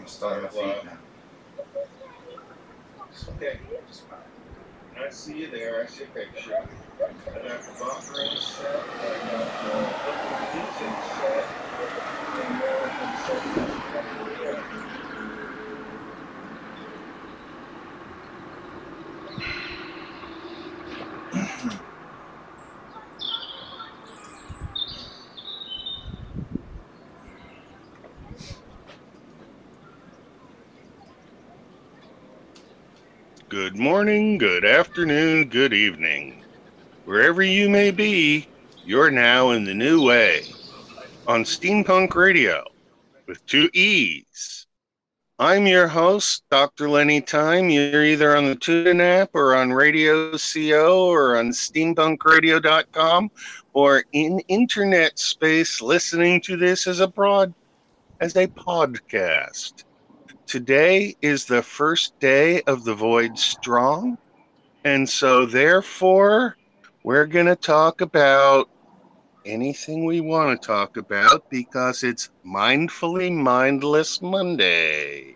Start my feet now. Okay. I see you there. I see a picture. I got the buffer set. I got the music set. Good morning, good afternoon, good evening. Wherever you may be, you're now in the new way on Steampunk Radio with 2 E's. I'm your host, Dr. Lenny Time. You're either on the TuneIn app or on Radio CO or on steampunkradio.com or in internet space listening to this as a podcast. Today is the first day of the Void Strong, and so therefore we're going to talk about anything we want to talk about because it's Mindfully Mindless Monday.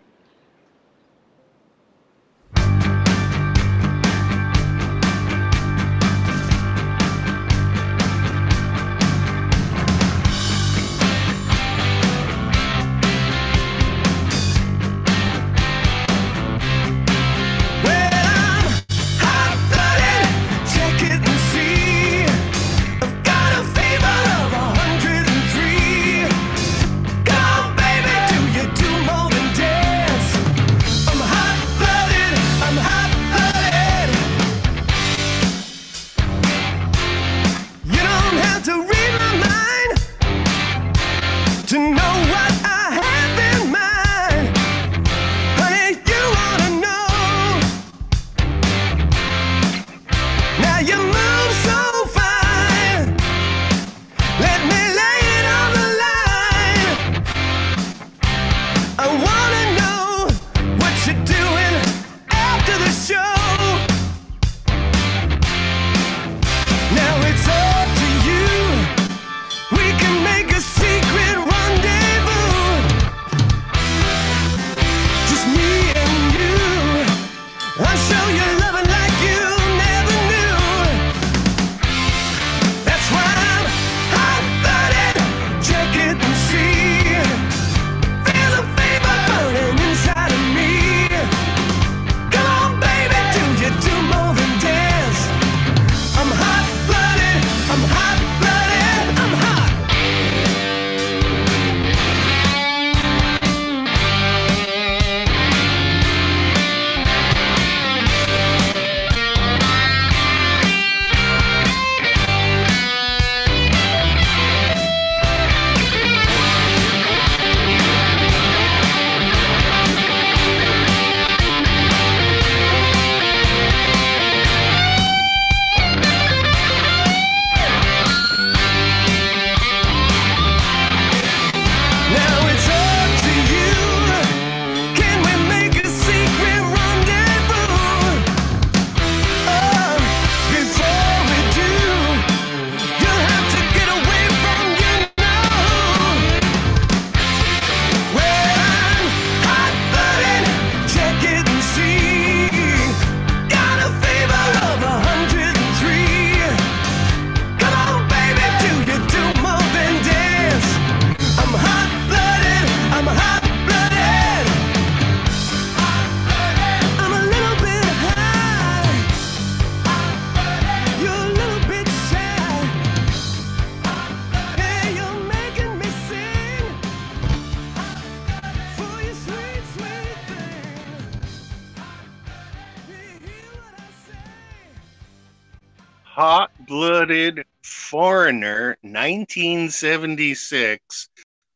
Hot-Blooded Foreigner, 1976.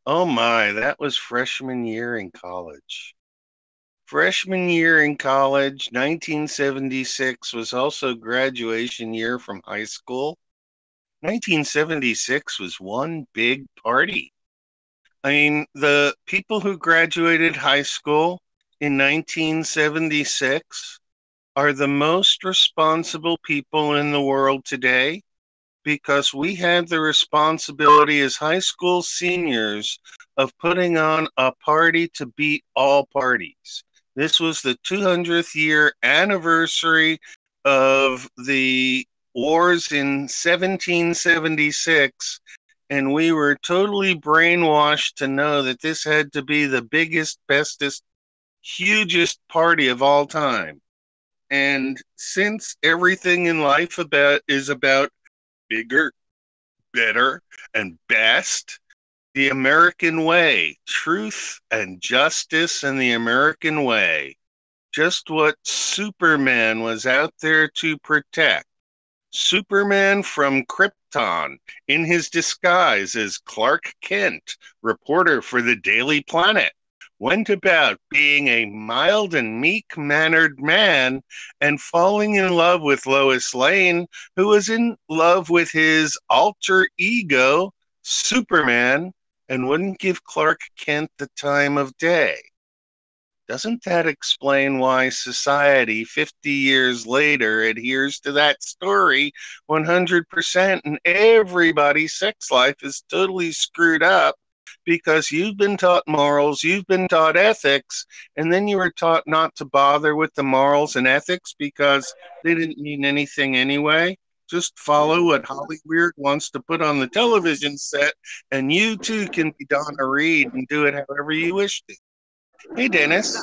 Oh my, that was freshman year in college. Freshman year in college, 1976 was also graduation year from high school. 1976 was one big party. I mean, the people who graduated high school in 1976 are the most responsible people in the world today because we had the responsibility as high school seniors of putting on a party to beat all parties. This was the 200th year anniversary of the wars in 1776, and we were totally brainwashed to know that this had to be the biggest, bestest, hugest party of all time. And since everything in life is about bigger, better, and best, the American way, truth and justice and the American way, just what Superman was out there to protect. Superman from Krypton, in his disguise as Clark Kent, reporter for the Daily Planet, went about being a mild and meek-mannered man and falling in love with Lois Lane, who was in love with his alter ego, Superman, and wouldn't give Clark Kent the time of day. Doesn't that explain why society 50 years later adheres to that story 100% and everybody's sex life is totally screwed up because you've been taught morals, you've been taught ethics, and then you were taught not to bother with the morals and ethics because they didn't mean anything anyway? Just follow what Hollywood wants to put on the television set, and you too can be Donna Reed and do it however you wish to. Hey, Dennis.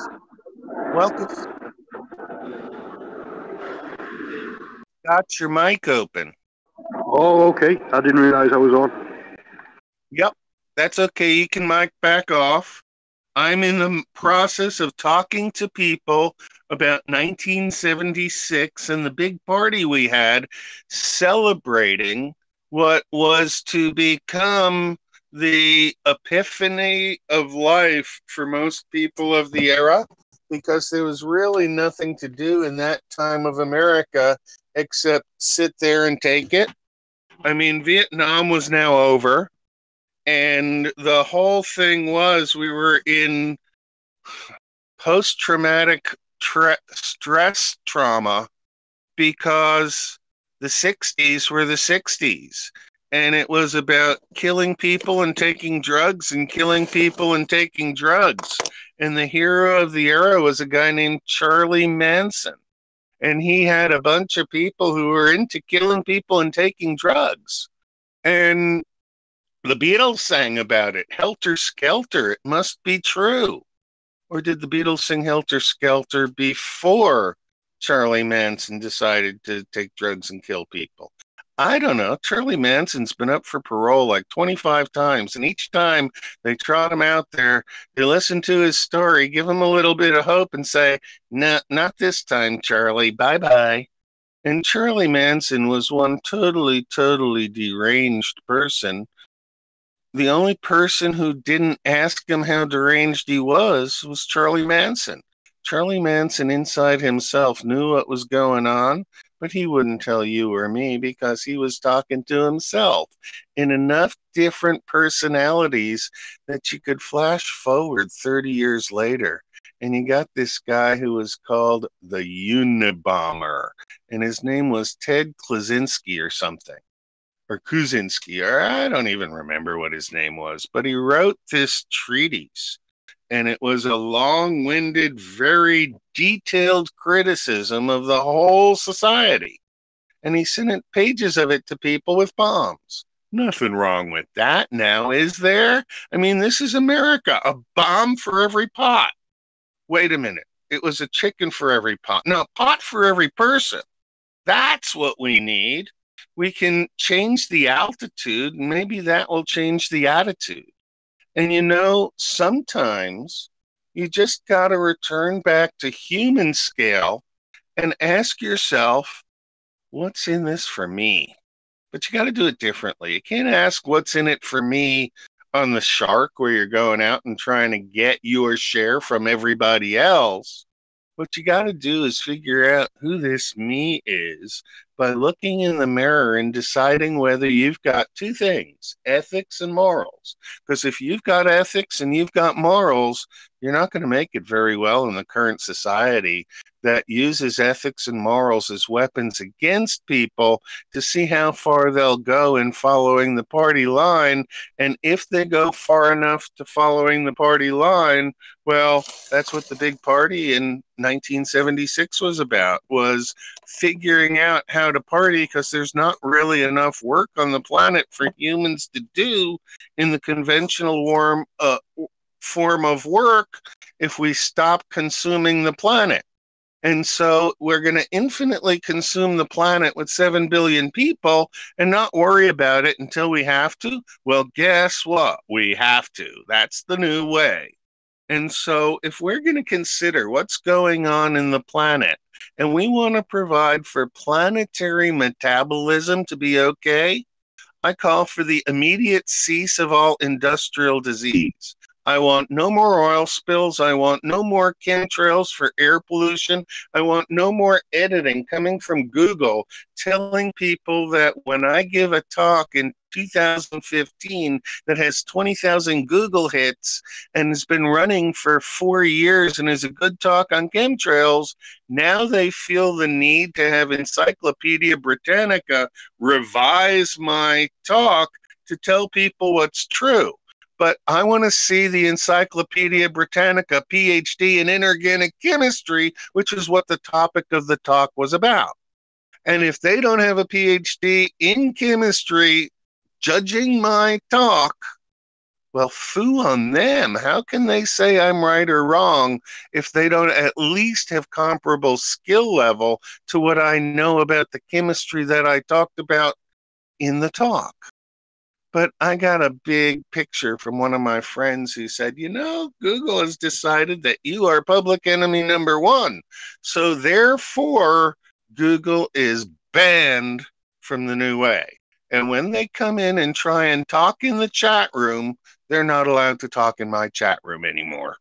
Welcome. Got your mic open. Oh, okay. I didn't realize I was on. Yep, that's okay. You can mic back off. I'm in the process of talking to people about 1976 and the big party we had celebrating what was to become the epiphany of life for most people of the era, because there was really nothing to do in that time of America except sit there and take it. I mean, Vietnam was now over, and the whole thing was we were in post-traumatic stress trauma because the 60s were the 60s. And it was about killing people and taking drugs and killing people and taking drugs. And the hero of the era was a guy named Charlie Manson. And he had a bunch of people who were into killing people and taking drugs. And the Beatles sang about it. Helter Skelter, it must be true. Or did the Beatles sing Helter Skelter before Charlie Manson decided to take drugs and kill people? I don't know. Charlie Manson's been up for parole like 25 times, and each time they trot him out there, they listen to his story, give him a little bit of hope, and say, "No, not this time, Charlie. Bye-bye." And Charlie Manson was one totally, totally deranged person. The only person who didn't ask him how deranged he was Charlie Manson. Charlie Manson inside himself knew what was going on, but he wouldn't tell you or me because he was talking to himself in enough different personalities that you could flash forward 30 years later. And you got this guy who was called the Unabomber, and his name was Ted Kaczynski or something. Or Kuczynski, or I don't even remember what his name was, but he wrote this treatise, and it was a long-winded, very detailed criticism of the whole society. And he sent pages of it to people with bombs. Nothing wrong with that now, is there? I mean, this is America, a bomb for every pot. Wait a minute, it was a chicken for every pot. No, a pot for every person. That's what we need. We can change the altitude, and maybe that will change the attitude. And you know, sometimes you just got to return back to human scale and ask yourself, what's in this for me? But you got to do it differently. You can't ask what's in it for me on the Shark, where you're going out and trying to get your share from everybody else. What you got to do is figure out who this me is by looking in the mirror and deciding whether you've got two things, ethics and morals. Because if you've got ethics and you've got morals, you're not going to make it very well in the current society that uses ethics and morals as weapons against people to see how far they'll go in following the party line. And if they go far enough to following the party line, well, that's what the big party in 1976 was about, was figuring out how to party, because there's not really enough work on the planet for humans to do in the conventional form of work if we stop consuming the planet. And so we're going to infinitely consume the planet with 7 billion people and not worry about it until we have to. Well, guess what? We have to. That's the new way. And so if we're going to consider what's going on in the planet and we want to provide for planetary metabolism to be okay, I call for the immediate cease of all industrial disease. I want no more oil spills. I want no more chemtrails for air pollution. I want no more editing coming from Google telling people that when I give a talk in 2015 that has 20,000 Google hits and has been running for 4 years and is a good talk on chemtrails, now they feel the need to have Encyclopedia Britannica revise my talk to tell people what's true. But I want to see the Encyclopedia Britannica PhD in inorganic chemistry, which is what the topic of the talk was about. And if they don't have a PhD in chemistry judging my talk, well, foo on them. How can they say I'm right or wrong if they don't at least have comparable skill level to what I know about the chemistry that I talked about in the talk? But I got a big picture from one of my friends who said, Google has decided that you are public enemy number one. So therefore, Google is banned from the new way. And when they come in and try and talk in the chat room, they're not allowed to talk in my chat room anymore.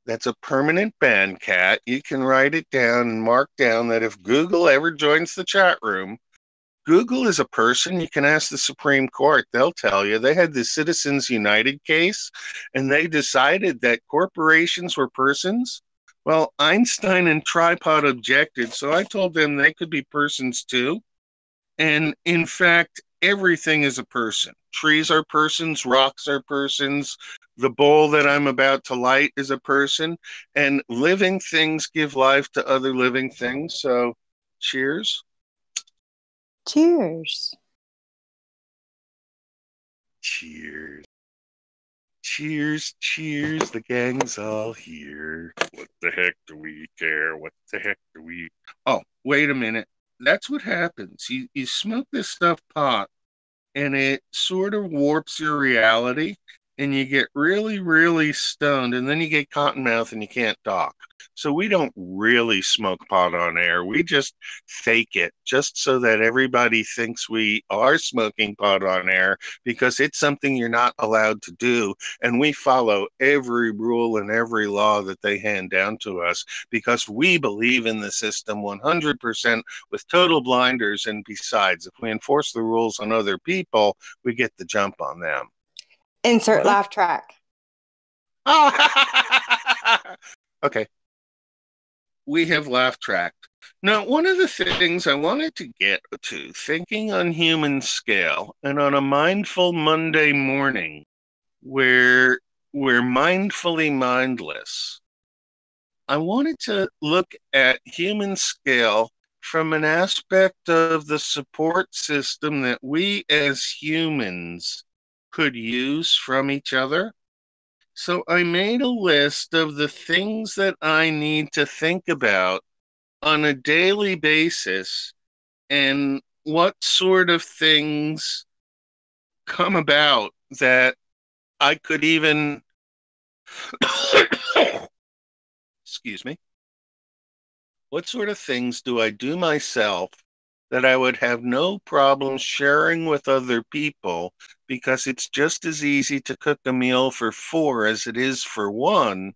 That's a permanent ban, Kat. You can write it down and mark down that if Google ever joins the chat room, Google is a person. You can ask the Supreme Court. They'll tell you. They had the Citizens United case, and they decided that corporations were persons. Well, Einstein and Tripod objected, so I told them they could be persons too. And in fact, everything is a person. Trees are persons, rocks are persons. The bowl that I'm about to light is a person. And living things give life to other living things. So, cheers. Cheers. Cheers. Cheers, cheers, the gang's all here. What the heck do we care? What the heck do we... Oh, wait a minute. That's what happens. You smoke this stuff pot, and it sort of warps your reality, and you get really, really stoned, and then you get cotton mouth and you can't talk. So we don't really smoke pot on air. We just fake it just so that everybody thinks we are smoking pot on air, because it's something you're not allowed to do. And we follow every rule and every law that they hand down to us because we believe in the system 100% with total blinders. And besides, if we enforce the rules on other people, we get the jump on them. Insert laugh track. Okay. We have laugh tracked. Now, one of the things I wanted to get to, thinking on human scale and on a mindful Monday morning where we're mindfully mindless, I wanted to look at human scale from an aspect of the support system that we as humans could use from each other. So I made a list of the things that I need to think about on a daily basis and what sort of things come about that I could even, excuse me, what sort of things do I do myself that I would have no problem sharing with other people, because it's just as easy to cook a meal for 4 as it is for 1.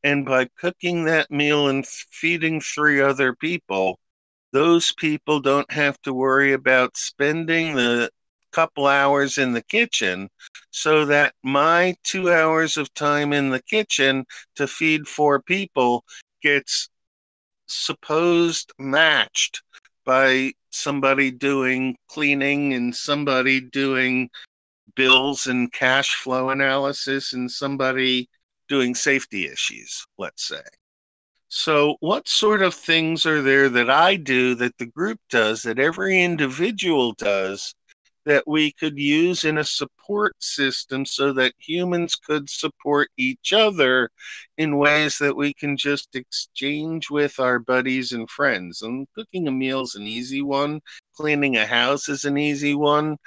And by cooking that meal and feeding 3 other people, those people don't have to worry about spending the couple hours in the kitchen, so that my 2 hours of time in the kitchen to feed 4 people gets supposed matched by somebody doing cleaning and somebody doing bills and cash flow analysis and somebody doing safety issues, let's say. So what sort of things are there that I do, that the group does, that every individual does, that we could use in a support system so that humans could support each other in ways that we can just exchange with our buddies and friends? And cooking a meal is an easy one. Cleaning a house is an easy one.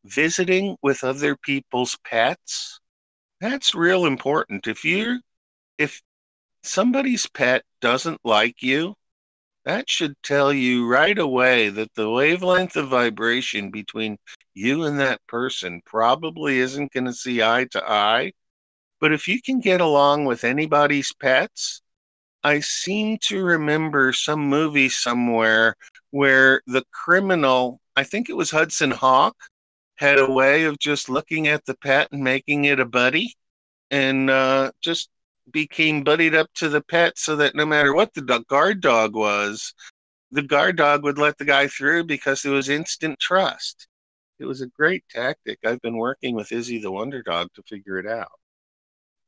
Visiting with other people's pets, that's real important. If somebody's pet doesn't like you, that should tell you right away that the wavelength of vibration between you and that person probably isn't going to see eye to eye. But if you can get along with anybody's pets, I seem to remember some movie somewhere where the criminal, I think it was Hudson Hawk, had a way of just looking at the pet and making it a buddy, and just became buddied up to the pet, so that no matter what the guard dog was, the guard dog would let the guy through because there was instant trust. It was a great tactic. I've been working with Izzy the Wonder Dog to figure it out.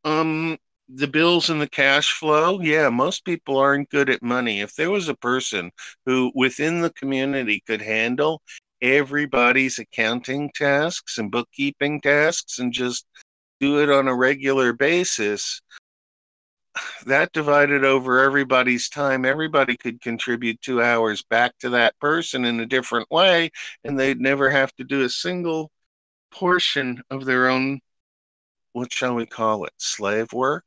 The bills and the cash flow, yeah, most people aren't good at money. If there was a person who within the community could handle everybody's accounting tasks and bookkeeping tasks and just do it on a regular basis, that divided over everybody's time, everybody could contribute 2 hours back to that person in a different way, and they'd never have to do a single portion of their own, what shall we call it, slave work?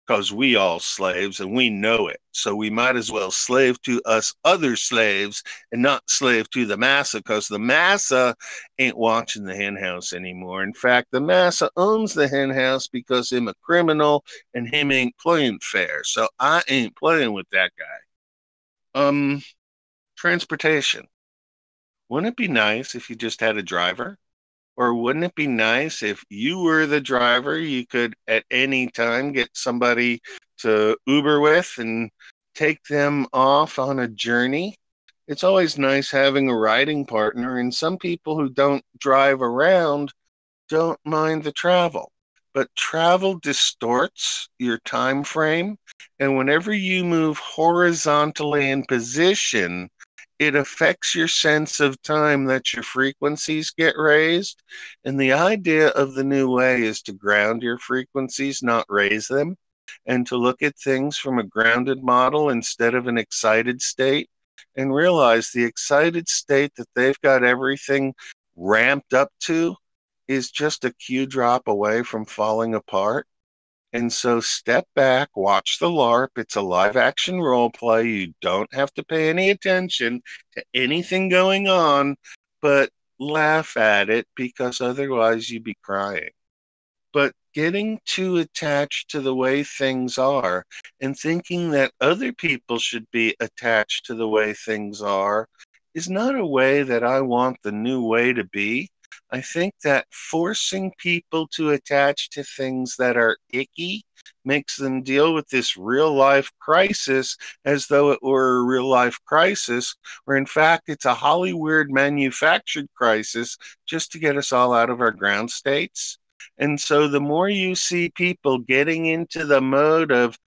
Because we all slaves and we know it. So we might as well slave to us other slaves and not slave to the massa, because the massa ain't watching the hen house anymore. In fact, the massa owns the hen house because him a criminal and him ain't playing fair. So I ain't playing with that guy. Transportation. Wouldn't it be nice if you just had a driver? Or wouldn't it be nice if you were the driver, you could at any time get somebody to Uber with and take them off on a journey? It's always nice having a riding partner, and some people who don't drive around don't mind the travel. But travel distorts your time frame, and whenever you move horizontally in position, it affects your sense of time, that your frequencies get raised. And the idea of the new way is to ground your frequencies, not raise them, and to look at things from a grounded model instead of an excited state, and realize the excited state that they've got everything ramped up to is just a cue drop away from falling apart. And so step back, watch the LARP. It's a live action role play. You don't have to pay any attention to anything going on, but laugh at it, because otherwise you'd be crying. But getting too attached to the way things are and thinking that other people should be attached to the way things are is not a way that I want the new way to be. I think that forcing people to attach to things that are icky makes them deal with this real life crisis as though it were a real life crisis, where in fact it's a Hollywood manufactured crisis just to get us all out of our ground states. And so the more you see people getting into the mode of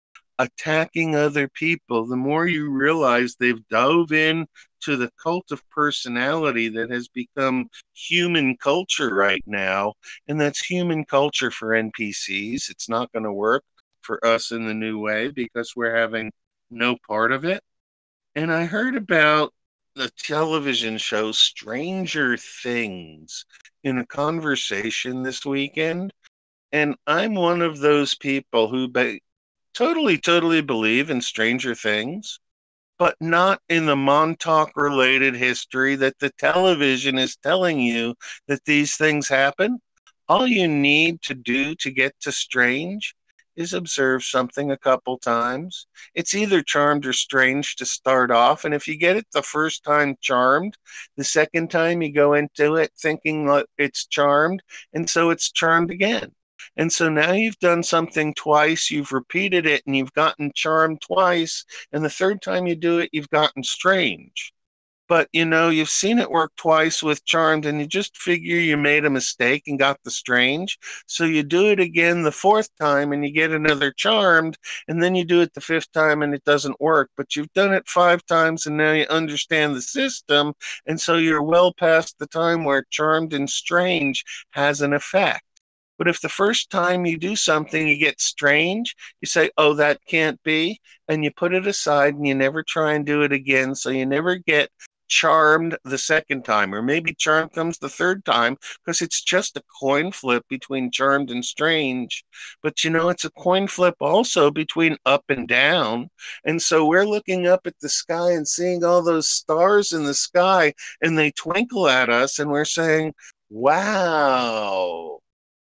attacking other people, the more you realize they've dove in to the cult of personality that has become human culture right now. And that's human culture for NPCs. It's not going to work for us in the new way because we're having no part of it. And I heard about the television show Stranger Things in a conversation this weekend. And I'm one of those people who totally believe in Stranger Things, but not in the Montauk related history that the television is telling you that these things happen. All you need to do to get to Strange is observe something a couple times. It's either charmed or strange to start off, and if you get it the first time charmed, the second time you go into it thinking that it's charmed, and so it's charmed again. And so now you've done something twice, you've repeated it, and you've gotten charmed twice, and the third time you do it, you've gotten strange. But you've seen it work twice with charmed, and you just figure you made a mistake and got the strange. So you do it again the fourth time and you get another charmed, and then you do it the fifth time and it doesn't work. But you've done it 5 times and now you understand the system, and so you're well past the time where charmed and strange has an effect. But if the first time you do something, you get strange, you say, oh, that can't be, and you put it aside and you never try and do it again. So you never get charmed the second time, or maybe charmed comes the third time, because it's just a coin flip between charmed and strange. But it's a coin flip also between up and down. And so we're looking up at the sky and seeing all those stars in the sky, and they twinkle at us, and we're saying, wow,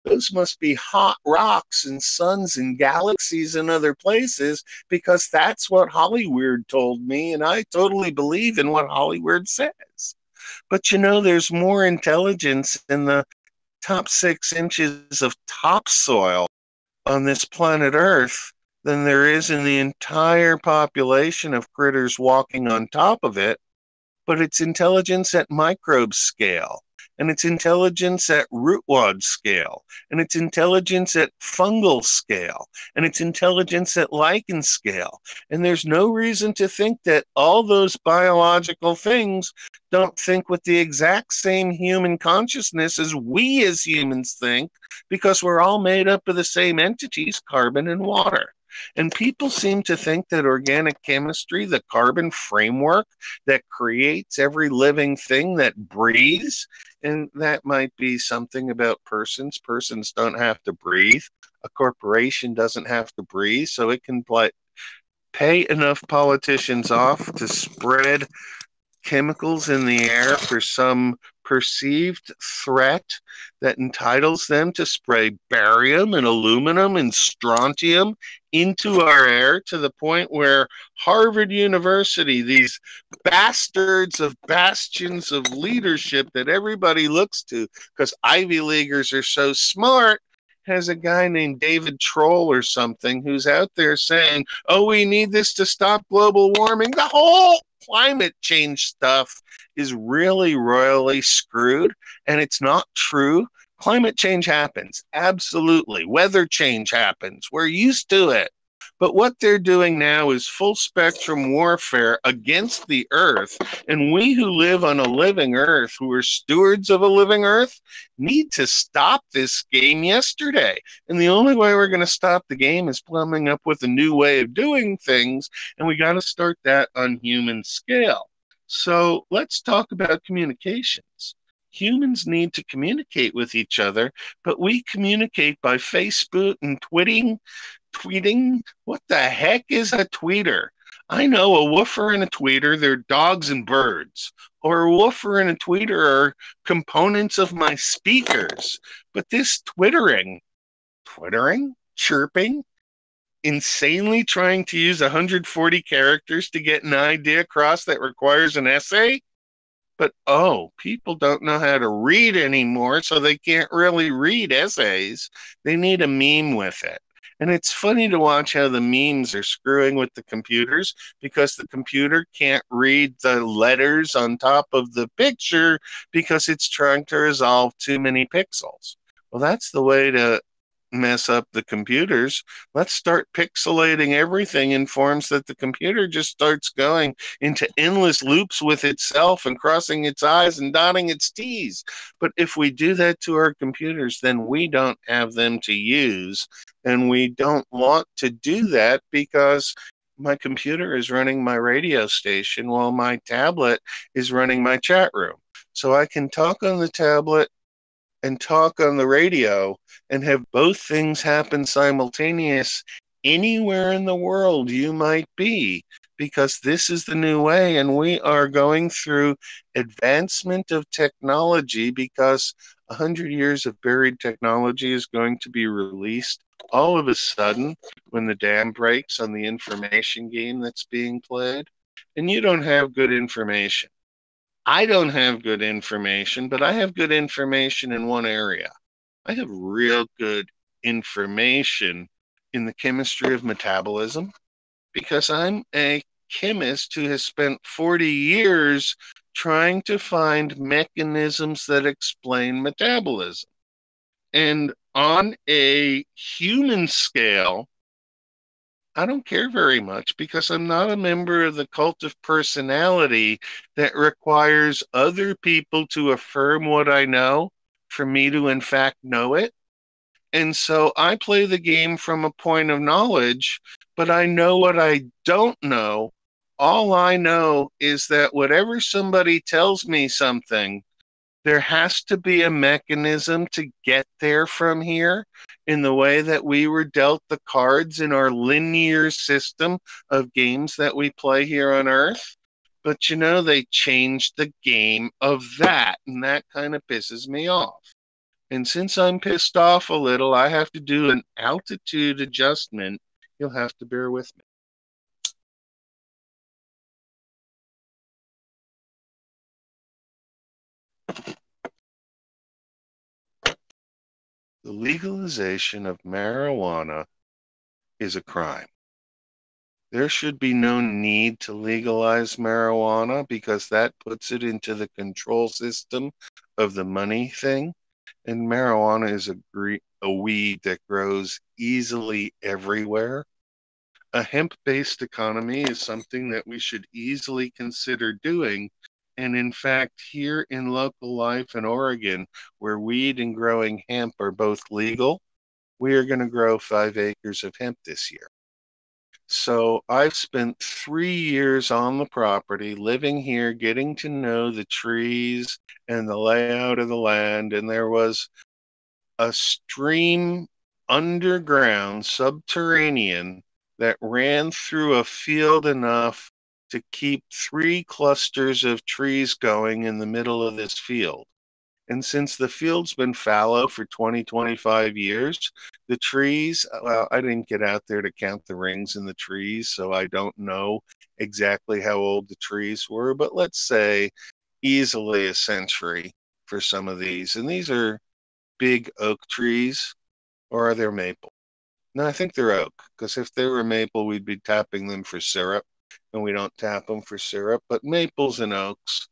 those must be hot rocks and suns and galaxies and other places, because that's what Hollywood told me, and I totally believe in what Hollywood says. But there's more intelligence in the top 6 inches of topsoil on this planet Earth than there is in the entire population of critters walking on top of it. But it's intelligence at microbe scale, and it's intelligence at rootwad scale, and it's intelligence at fungal scale, and it's intelligence at lichen scale. And there's no reason to think that all those biological things don't think with the exact same human consciousness as we as humans think, because we're all made up of the same entities, carbon and water. And people seem to think that organic chemistry, the carbon framework that creates every living thing that breathes, and that might be something about persons. Persons don't have to breathe. A corporation doesn't have to breathe, so it can pay enough politicians off to spread chemicals in the air for some perceived threat that entitles them to spray barium and aluminum and strontium into our air, to the point where Harvard University, these bastards of bastions of leadership that everybody looks to because Ivy Leaguers are so smart, has a guy named David Troll or something who's out there saying, oh, we need this to stop global warming. The whole climate change stuff is really royally screwed, and it's not true. Climate change happens, absolutely. Weather change happens. We're used to it. But what they're doing now is full spectrum warfare against the earth. And we who live on a living earth, who are stewards of a living earth, need to stop this game yesterday. And the only way we're going to stop the game is coming up with a new way of doing things. And we got to start that on human scale. So let's talk about communications. Humans need to communicate with each other, but we communicate by Facebook and tweeting. What the heck is a tweeter? I know a woofer and a tweeter, they're dogs and birds. Or a woofer and a tweeter are components of my speakers. But this twittering, chirping, insanely trying to use 140 characters to get an idea across that requires an essay? But, people don't know how to read anymore, so they can't really read essays. They need a meme with it. And it's funny to watch how the memes are screwing with the computers, because the computer can't read the letters on top of the picture because it's trying to resolve too many pixels. Well, that's the way to mess up the computers. Let's start pixelating everything in forms that the computer just starts going into endless loops with itself and crossing its I's and dotting its T's. But if we do that to our computers, then we don't have them to use. And we don't want to do that because my computer is running my radio station while my tablet is running my chat room. So I can talk on the tablet and talk on the radio and have both things happen simultaneous anywhere in the world you might be, because this is the new way, and we are going through advancement of technology because 100 years of buried technology is going to be released all of a sudden when the dam breaks on the information game that's being played, and you don't have good information. I don't have good information, but I have good information in one area. I have real good information in the chemistry of metabolism because I'm a chemist who has spent 40 years trying to find mechanisms that explain metabolism. And on a human scale, I don't care very much because I'm not a member of the cult of personality that requires other people to affirm what I know for me to, in fact, know it. And so I play the game from a point of knowledge, but I know what I don't know. All I know is that whatever somebody tells me something, there has to be a mechanism to get there from here in the way that we were dealt the cards in our linear system of games that we play here on Earth. But they changed the game of that, and that kind of pisses me off. And since I'm pissed off a little, I have to do an altitude adjustment. You'll have to bear with me. The legalization of marijuana is a crime. There should be no need to legalize marijuana because that puts it into the control system of the money thing. And marijuana is a weed that grows easily everywhere. A hemp-based economy is something that we should easily consider doing. And in fact, here in local life in Oregon, where weed and growing hemp are both legal, we are going to grow 5 acres of hemp this year. So I've spent 3 years on the property, living here, getting to know the trees and the layout of the land. And there was a stream underground, subterranean, that ran through a field enough to keep 3 clusters of trees going in the middle of this field. And since the field's been fallow for 25 years, the trees, well, I didn't get out there to count the rings in the trees, so I don't know exactly how old the trees were, but let's say easily a century for some of these. And these are big oak trees, or are they maple? No, I think they're oak, because if they were maple, we'd be tapping them for syrup, and we don't tap them for syrup. But maples and oaks,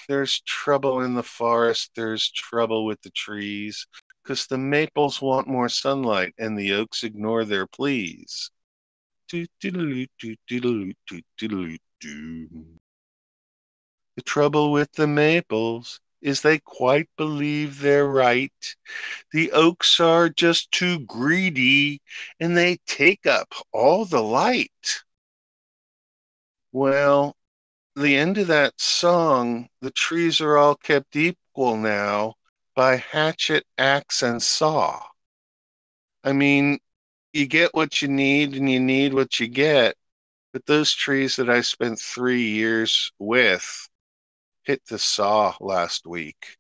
there's trouble in the forest, there's trouble with the trees, because the maples want more sunlight, and the oaks ignore their pleas. The trouble with the maples is they quite believe they're right. The oaks are just too greedy, and they take up all the light. Well, the end of that song, the trees are all kept equal now by hatchet, axe, and saw. I mean, you get what you need and you need what you get, but those trees that I spent 3 years with hit the saw last week.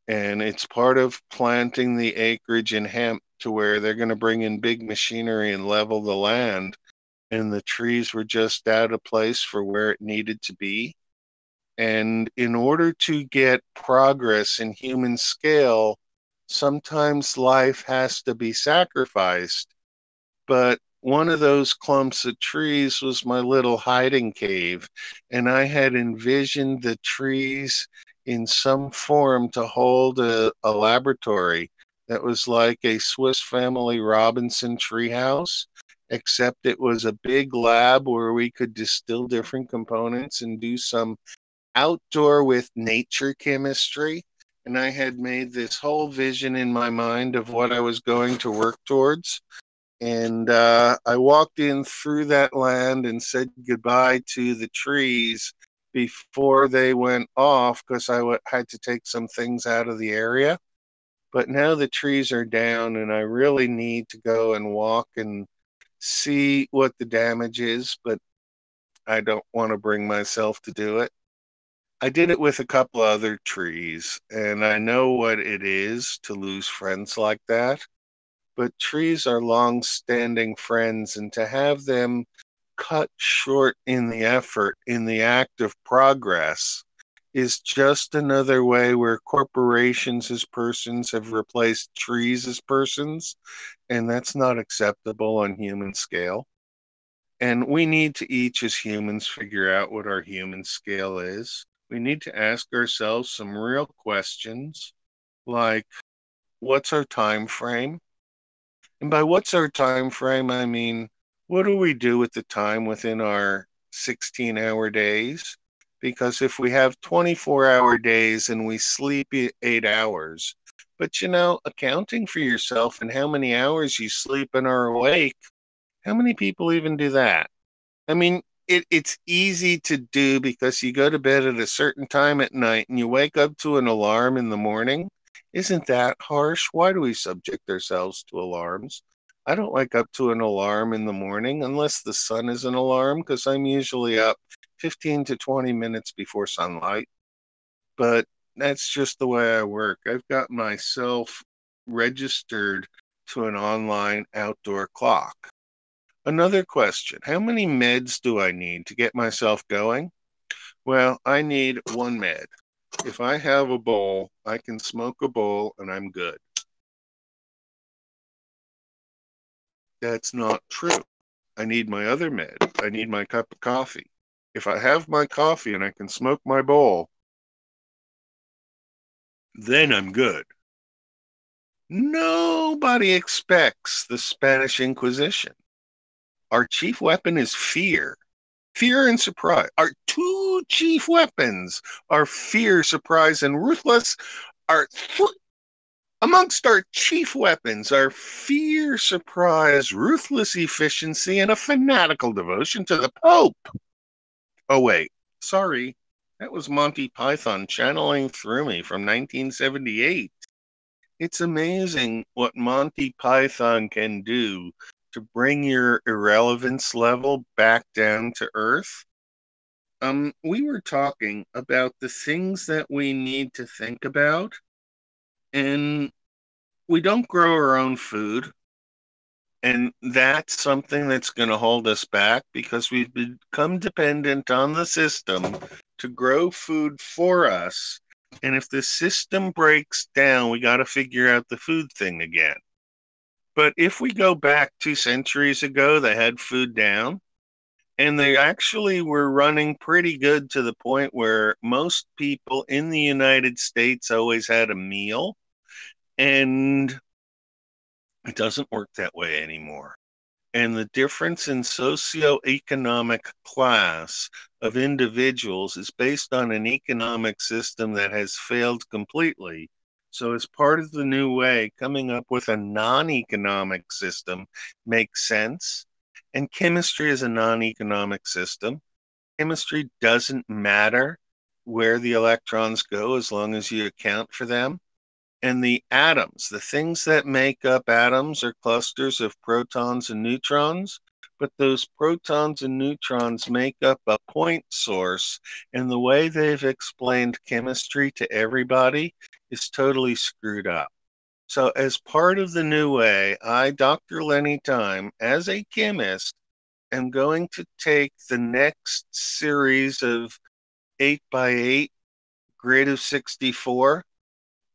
And it's part of planting the acreage in hemp to where they're going to bring in big machinery and level the land. And the trees were just out of place for where it needed to be. And in order to get progress in human scale, sometimes life has to be sacrificed. But one of those clumps of trees was my little hiding cave. And I had envisioned the trees in some form to hold a laboratory that was like a Swiss Family Robinson treehouse, except it was a big lab where we could distill different components and do some outdoor with nature chemistry. And I had made this whole vision in my mind of what I was going to work towards. And I walked in through that land and said goodbye to the trees before they went off because I had to take some things out of the area. But now the trees are down and I really need to go and walk and see what the damage is, but I don't want to bring myself to do it. I did it with a couple other trees, and I know what it is to lose friends like that. But trees are long-standing friends, and to have them cut short in the effort, in the act of progress, is just another way where corporations as persons have replaced trees as persons, and that's not acceptable on human scale. And we need to each as humans figure out what our human scale is. We need to ask ourselves some real questions like, what's our time frame? And by what's our time frame, I mean, what do we do with the time within our 16-hour days? Because if we have 24-hour days and we sleep 8 hours, but accounting for yourself and how many hours you sleep and are awake, how many people even do that? I mean, it's easy to do because you go to bed at a certain time at night and you wake up to an alarm in the morning. Isn't that harsh? Why do we subject ourselves to alarms? I don't wake up to an alarm in the morning unless the sun is an alarm, because I'm usually up 15 to 20 minutes before sunlight. But that's just the way I work. I've got myself registered to an online outdoor clock. Another question, how many meds do I need to get myself going? Well, I need one med. If I have a bowl, I can smoke a bowl and I'm good. That's not true. I need my other med. I need my cup of coffee. If I have my coffee and I can smoke my bowl, then I'm good. Nobody expects the Spanish Inquisition. Our chief weapon is fear. Fear and surprise. Our two chief weapons are fear, surprise, and ruthless. Amongst our chief weapons are fear, surprise, ruthless efficiency, and a fanatical devotion to the Pope. Oh, wait. Sorry. That was Monty Python channeling through me from 1978. It's amazing what Monty Python can do to bring your irrelevance level back down to earth. We were talking about the things that we need to think about, and we don't grow our own food, and that's something that's going to hold us back because we've become dependent on the system to grow food for us. And if the system breaks down, we got to figure out the food thing again. But if we go back 2 centuries ago, they had food down, and they actually were running pretty good to the point where most people in the United States always had a meal. And it doesn't work that way anymore. And the difference in socioeconomic class of individuals is based on an economic system that has failed completely. So as part of the new way, coming up with a non-economic system makes sense. And chemistry is a non-economic system. Chemistry doesn't matter where the electrons go as long as you account for them. And the atoms, the things that make up atoms are clusters of protons and neutrons, but those protons and neutrons make up a point source, and the way they've explained chemistry to everybody is totally screwed up. So as part of the new way, I, Dr. Lenny Time, as a chemist, am going to take the next series of 8x8 grid of 64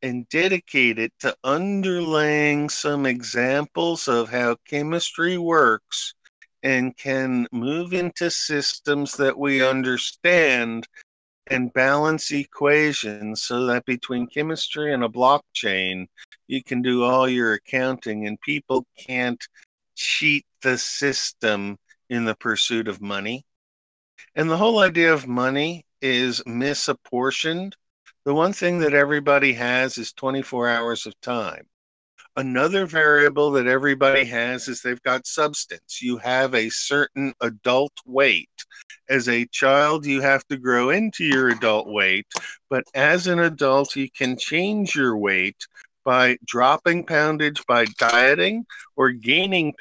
and dedicate it to underlaying some examples of how chemistry works and can move into systems that we understand and balance equations so that between chemistry and a blockchain, you can do all your accounting and people can't cheat the system in the pursuit of money. And the whole idea of money is misapportioned. The one thing that everybody has is 24 hours of time. Another variable that everybody has is they've got substance. You have a certain adult weight. As a child, you have to grow into your adult weight, but as an adult, you can change your weight by dropping poundage by dieting or gaining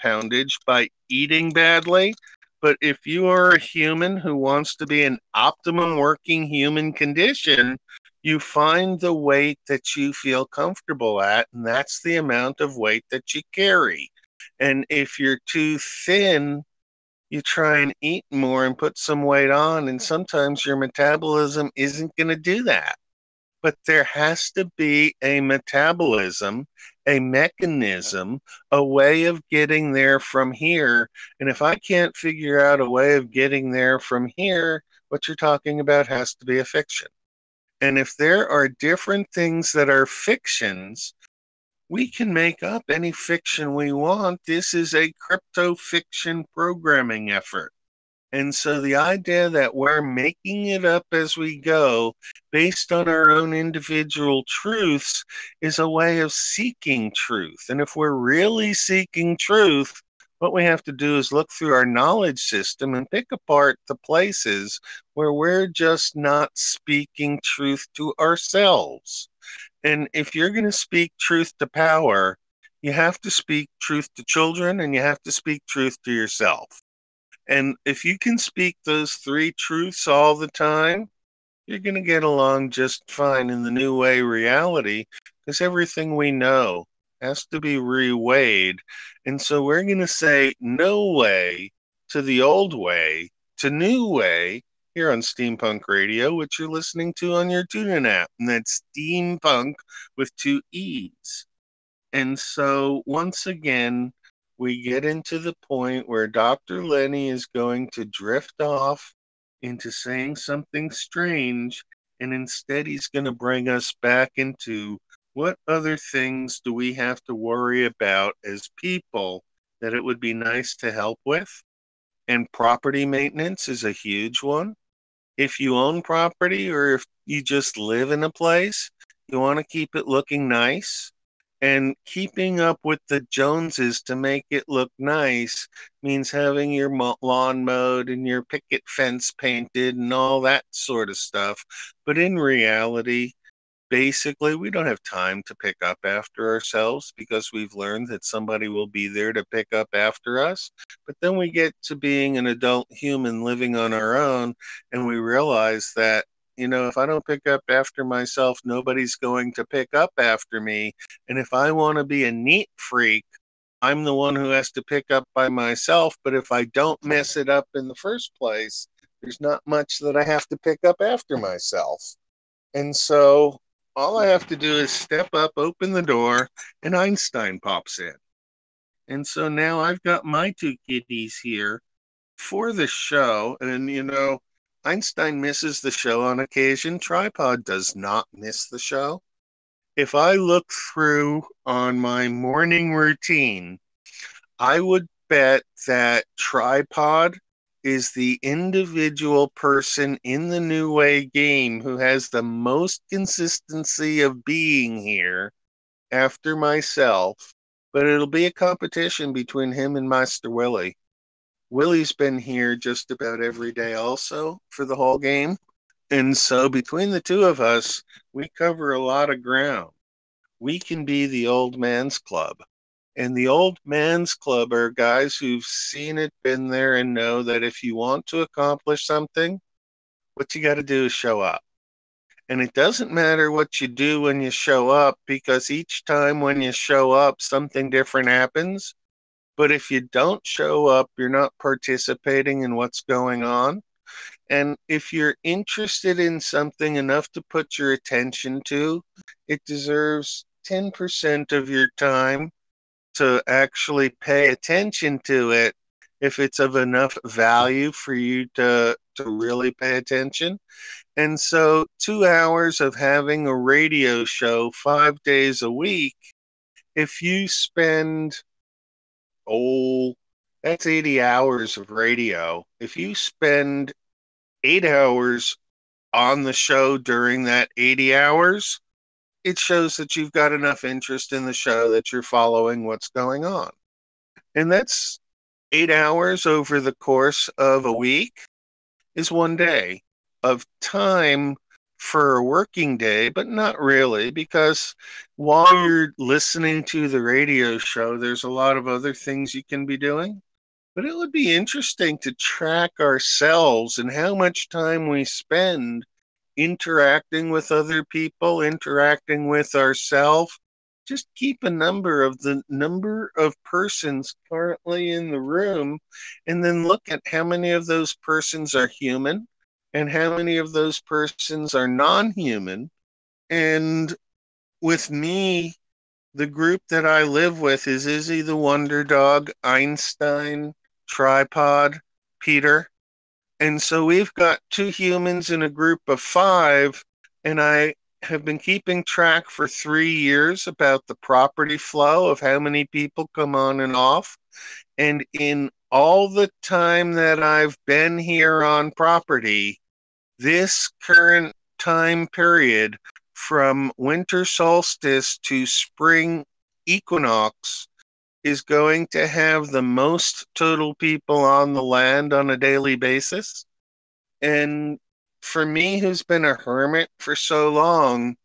poundage by eating badly. But if you are a human who wants to be an optimum working human condition, you find the weight that you feel comfortable at, and that's the amount of weight that you carry. And if you're too thin, you try and eat more and put some weight on, and sometimes your metabolism isn't going to do that. But there has to be a metabolism, a mechanism, a way of getting there from here. And if I can't figure out a way of getting there from here, what you're talking about has to be a fiction. And if there are different things that are fictions, we can make up any fiction we want. This is a crypto fiction programming effort. And so the idea that we're making it up as we go based on our own individual truths is a way of seeking truth. And if we're really seeking truth, what we have to do is look through our knowledge system and pick apart the places where we're just not speaking truth to ourselves. And if you're going to speak truth to power, you have to speak truth to children and you have to speak truth to yourself. And if you can speak those three truths all the time, you're going to get along just fine in the new way reality, because everything we know has to be reweighed. And so we're going to say no way to the old way to new way here on Steampunk Radio, which you're listening to on your TuneIn app. And that's Steampunk with 2 E's. And so once again, we get into the point where Dr. Lenny is going to drift off into saying something strange, and instead he's going to bring us back into what other things do we have to worry about as people that it would be nice to help with. And property maintenance is a huge one. If you own property or if you just live in a place, you want to keep it looking nice. And keeping up with the Joneses to make it look nice means having your lawn mowed and your picket fence painted and all that sort of stuff. But in reality, basically, we don't have time to pick up after ourselves because we've learned that somebody will be there to pick up after us. But then we get to being an adult human living on our own, and we realize that, if I don't pick up after myself, nobody's going to pick up after me. And if I want to be a neat freak, I'm the one who has to pick up by myself. But if I don't mess it up in the first place, there's not much that I have to pick up after myself. And so all I have to do is step up, open the door, and Einstein pops in. And so now I've got my 2 kitties here for the show. And, Einstein misses the show on occasion. Tripod does not miss the show. If I look through on my morning routine, I would bet that Tripod is the individual person in the New Way game who has the most consistency of being here after myself. But it'll be a competition between him and Master Willie. Willie's been here just about every day also for the whole game. And so between the two of us, we cover a lot of ground. We can be the old man's club. And the old man's club are guys who've seen it, been there, and know that if you want to accomplish something, what you got to do is show up. And it doesn't matter what you do when you show up, because each time when you show up, something different happens. But if you don't show up, you're not participating in what's going on. And if you're interested in something enough to put your attention to, it deserves 10% of your time to actually pay attention to it if it's of enough value for you to really pay attention. And so 2 hours of having a radio show 5 days a week, if you spend that's 80 hours of radio. If you spend 8 hours on the show during that 80 hours, it shows that you've got enough interest in the show that you're following what's going on. And that's 8 hours over the course of a week is 1 day of time for a working day, but not really, because while you're listening to the radio show, there's a lot of other things you can be doing. But it would be interesting to track ourselves and how much time we spend interacting with other people, interacting with ourselves. Just keep a number of the number of persons currently in the room, and then look at how many of those persons are human and how many of those persons are non-human. And with me, the group that I live with is Izzy the Wonder Dog, Einstein, Tripod, Peter. And so we've got 2 humans in a group of 5, and I have been keeping track for 3 years about the property flow of how many people come on and off. And in all the time that I've been here on property, this current time period from winter solstice to spring equinox is going to have the most total people on the land on a daily basis. And for me, who's been a hermit for so long,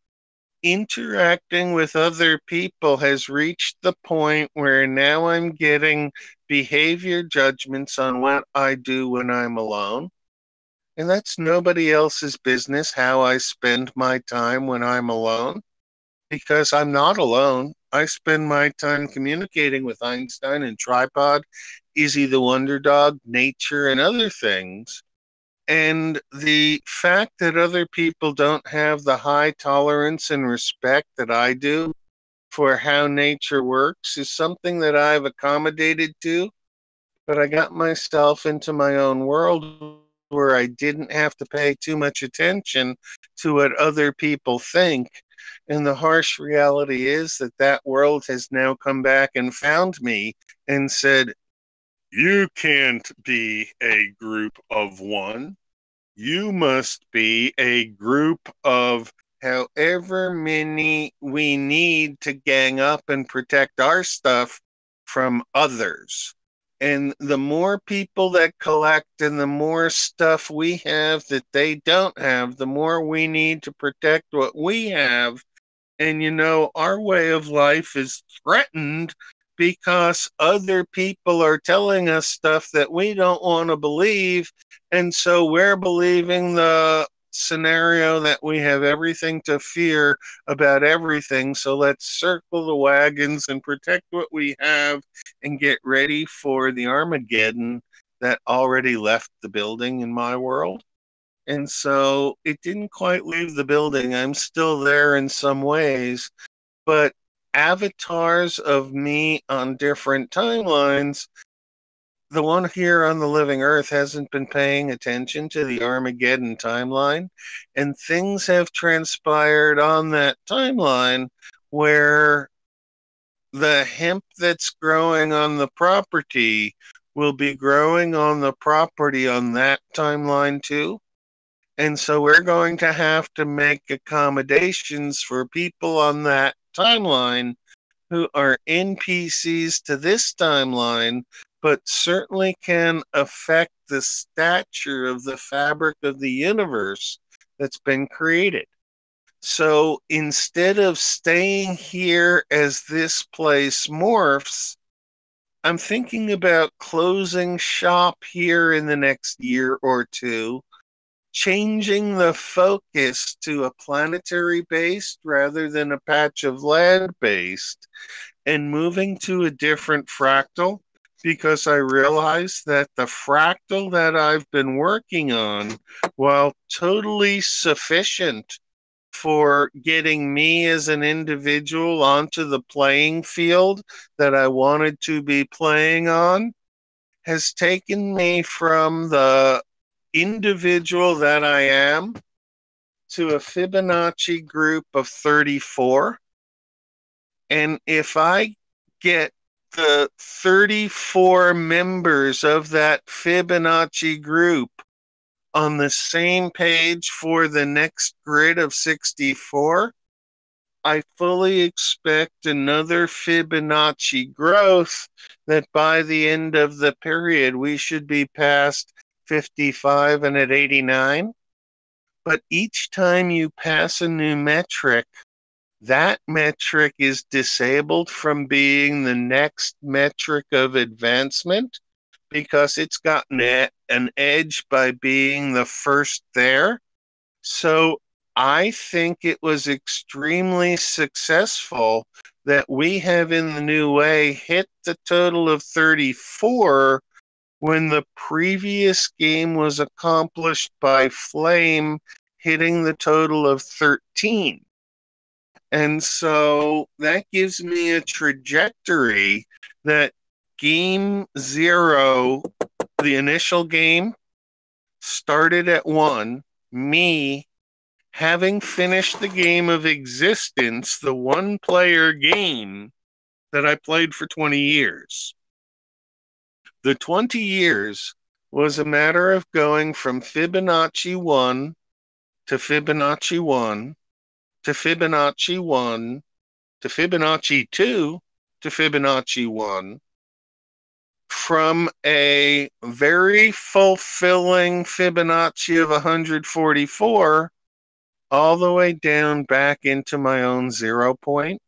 interacting with other people has reached the point where now I'm getting behavior judgments on what I do when I'm alone. And that's nobody else's business how I spend my time when I'm alone, because I'm not alone. I spend my time communicating with Einstein and Tripod, Izzy the Wonder Dog, nature, and other things. And the fact that other people don't have the high tolerance and respect that I do for how nature works is something that I've accommodated to, but I got myself into my own world where I didn't have to pay too much attention to what other people think. And the harsh reality is that that world has now come back and found me and said, you can't be a group of one. You must be a group of however many we need to gang up and protect our stuff from others. And the more people that collect and the more stuff we have that they don't have, the more we need to protect what we have. And our way of life is threatened because other people are telling us stuff that we don't want to believe. And so we're believing the scenario that we have everything to fear about everything. So let's circle the wagons and protect what we have and get ready for the Armageddon that already left the building in my world. And so it didn't quite leave the building. I'm still there in some ways, but avatars of me on different timelines. The one here on the living earth hasn't been paying attention to the Armageddon timeline, and things have transpired on that timeline where the hemp that's growing on the property will be growing on the property on that timeline too. And so we're going to have to make accommodations for people on that timeline who are NPCs to this timeline, but certainly can affect the stature of the fabric of the universe that's been created. So instead of staying here as this place morphs, I'm thinking about closing shop here in the next year or two, changing the focus to a planetary based rather than a patch of land based, and moving to a different fractal, because I realized that the fractal that I've been working on, while totally sufficient for getting me as an individual onto the playing field that I wanted to be playing on, has taken me from the individual that I am to a Fibonacci group of 34. And if I get the 34 members of that Fibonacci group on the same page for the next grid of 64, I fully expect another Fibonacci growth that by the end of the period, we should be past 55 and at 89. But each time you pass a new metric, that metric is disabled from being the next metric of advancement because it's gotten an edge by being the first there. So I think it was extremely successful that we have in the new way hit the total of 34 when the previous game was accomplished by Flame hitting the total of 13. And so that gives me a trajectory that game 0, the initial game, started at 1, me having finished the game of existence, the one-player game that I played for 20 years. The 20 years was a matter of going from Fibonacci 1 to Fibonacci 1 to Fibonacci 1 to Fibonacci 2 to Fibonacci 1, from a very fulfilling Fibonacci of 144 all the way down back into my own 0 point,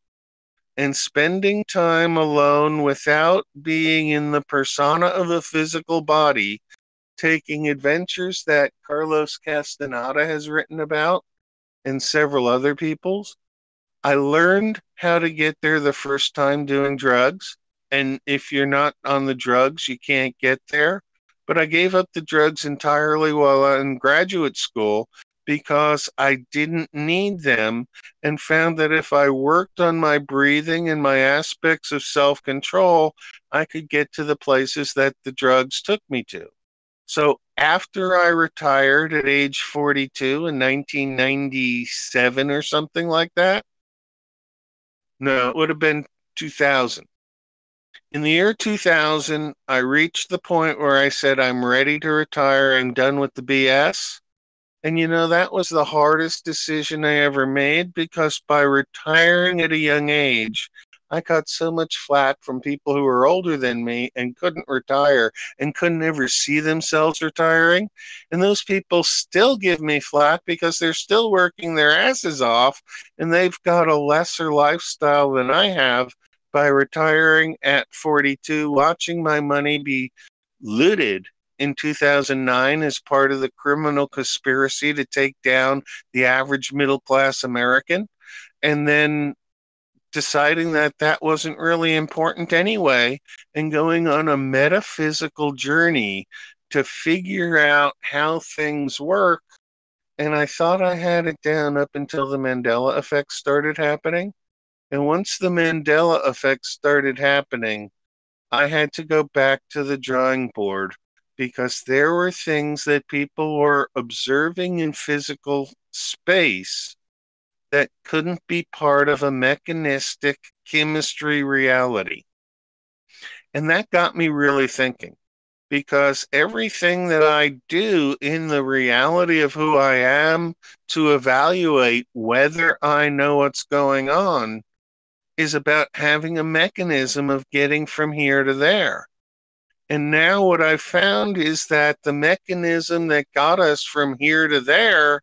and spending time alone without being in the persona of a physical body, taking adventures that Carlos Castaneda has written about and several other people's. I learned how to get there the first time doing drugs. And if you're not on the drugs, you can't get there. But I gave up the drugs entirely while in graduate school because I didn't need them, and found that if I worked on my breathing and my aspects of self-control, I could get to the places that the drugs took me to. So after I retired at age 42 in 1997 or something like that, no, it would have been 2000. In the year 2000, I reached the point where I said, I'm ready to retire. I'm done with the BS. And that was the hardest decision I ever made, because by retiring at a young age, I got so much flack from people who were older than me and couldn't retire and couldn't ever see themselves retiring. And those people still give me flack because they're still working their asses off, and they've got a lesser lifestyle than I have by retiring at 42, watching my money be looted in 2009 as part of the criminal conspiracy to take down the average middle-class American, and then deciding that that wasn't really important anyway, and going on a metaphysical journey to figure out how things work. And I thought I had it down up until the Mandela effect started happening. And once the Mandela effect started happening, I had to go back to the drawing board, because there were things that people were observing in physical space that couldn't be part of a mechanistic chemistry reality. And that got me really thinking, because everything that I do in the reality of who I am to evaluate whether I know what's going on is about having a mechanism of getting from here to there. And now what I've found is that the mechanism that got us from here to there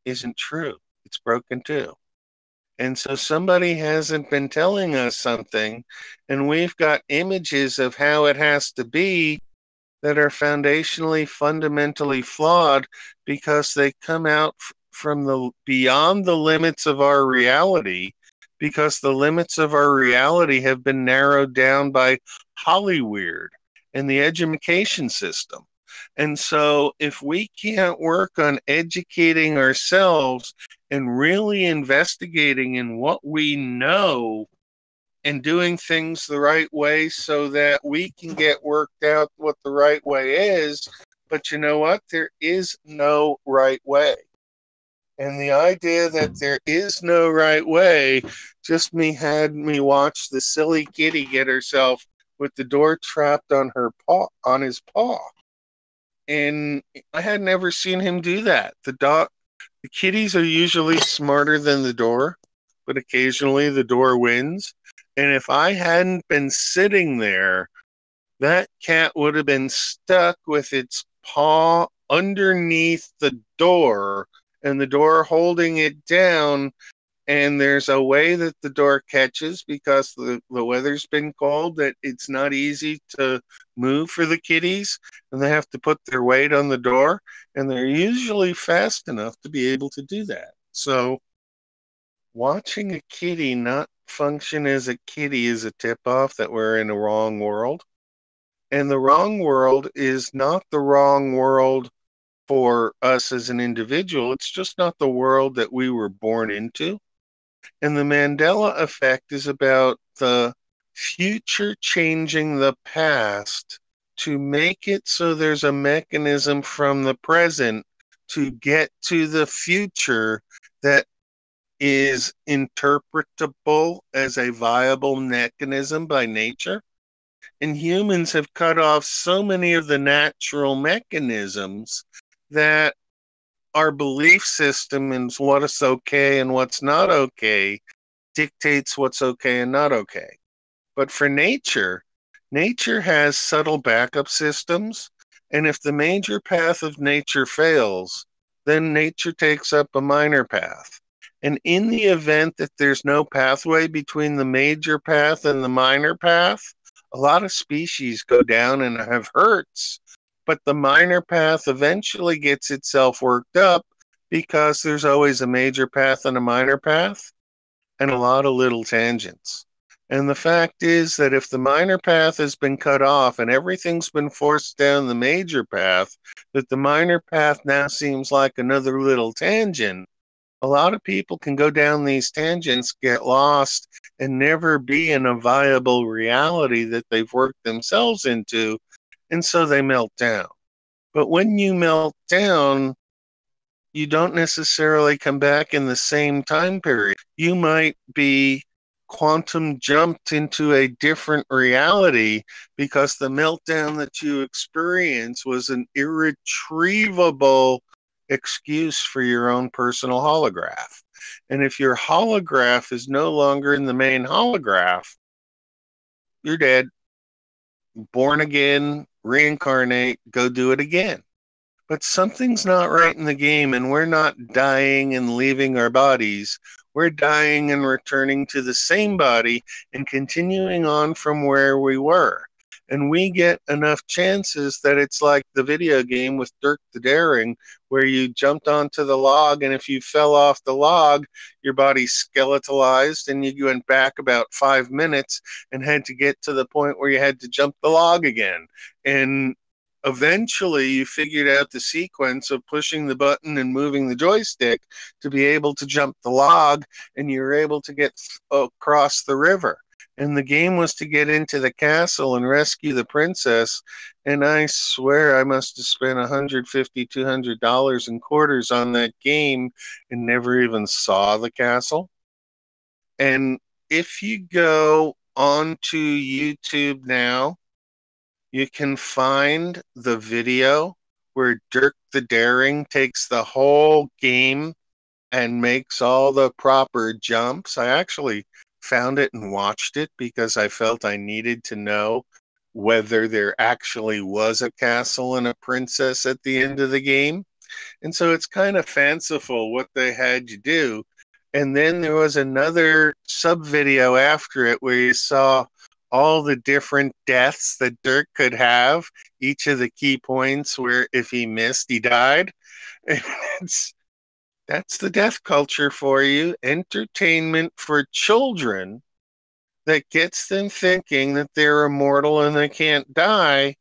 isn't true. It's broken too. And so somebody hasn't been telling us something, and we've got images of how it has to be that are foundationally, fundamentally flawed, because they come out from the beyond the limits of our reality, because the limits of our reality have been narrowed down by Hollyweird and the education system. And so if we can't work on educating ourselves and really investigating in what we know and doing things the right way so that we can get worked out what the right way is, but you know what? There is no right way. And the idea that there is no right way just had me watch the silly kitty get herself with the door trapped on her paw, on his paw. And I had never seen him do that. The kitties are usually smarter than the door, but occasionally the door wins. And if I hadn't been sitting there, that cat would have been stuck with its paw underneath the door, and the door holding it down, and there's a way that the door catches because the weather's been cold, that it's not easy to move for the kitties, and they have to put their weight on the door, and they're usually fast enough to be able to do that. So watching a kitty not function as a kitty is a tip-off that we're in a wrong world. And the wrong world is not the wrong world for us as an individual. It's just not the world that we were born into. And the Mandela effect is about the future changing the past to make it so there's a mechanism from the present to get to the future that is interpretable as a viable mechanism by nature. And humans have cut off so many of the natural mechanisms that our belief system and what's okay and what's not okay dictates what's okay and not okay. But for nature, nature has subtle backup systems, and if the major path of nature fails, then nature takes up a minor path. And in the event that there's no pathway between the major path and the minor path, a lot of species go down and have hurts, but the minor path eventually gets itself worked up because there's always a major path and a minor path and a lot of little tangents. And the fact is that if the minor path has been cut off and everything's been forced down the major path, that the minor path now seems like another little tangent. A lot of people can go down these tangents, get lost, and never be in a viable reality that they've worked themselves into, and so they melt down. But when you melt down, you don't necessarily come back in the same time period. You might be quantum jumped into a different reality because the meltdown that you experience was an irretrievable excuse for your own personal holograph. And if your holograph is no longer in the main holograph, you're dead. Born again, reincarnate, go do it again. But something's not right in the game, and we're not dying and leaving our bodies. We're dying and returning to the same body and continuing on from where we were. And we get enough chances that it's like the video game with Dirk the Daring, where you jumped onto the log, and if you fell off the log, your body skeletalized, and you went back about 5 minutes and had to get to the point where you had to jump the log again. And eventually you figured out the sequence of pushing the button and moving the joystick to be able to jump the log, and you were able to get across the river. And the game was to get into the castle and rescue the princess. And I swear I must have spent $150, $200 in quarters on that game and never even saw the castle. And if you go onto YouTube now, you can find the video where Dirk the Daring takes the whole game and makes all the proper jumps. I actually found it and watched it because I felt I needed to know whether there actually was a castle and a princess at the end of the game. And so it's kind of fanciful what they had you do. And then there was another sub-video after it where you saw all the different deaths that Dirk could have, each of the key points where if he missed, he died. And that's the death culture for you. Entertainment for children that gets them thinking that they're immortal and they can't die,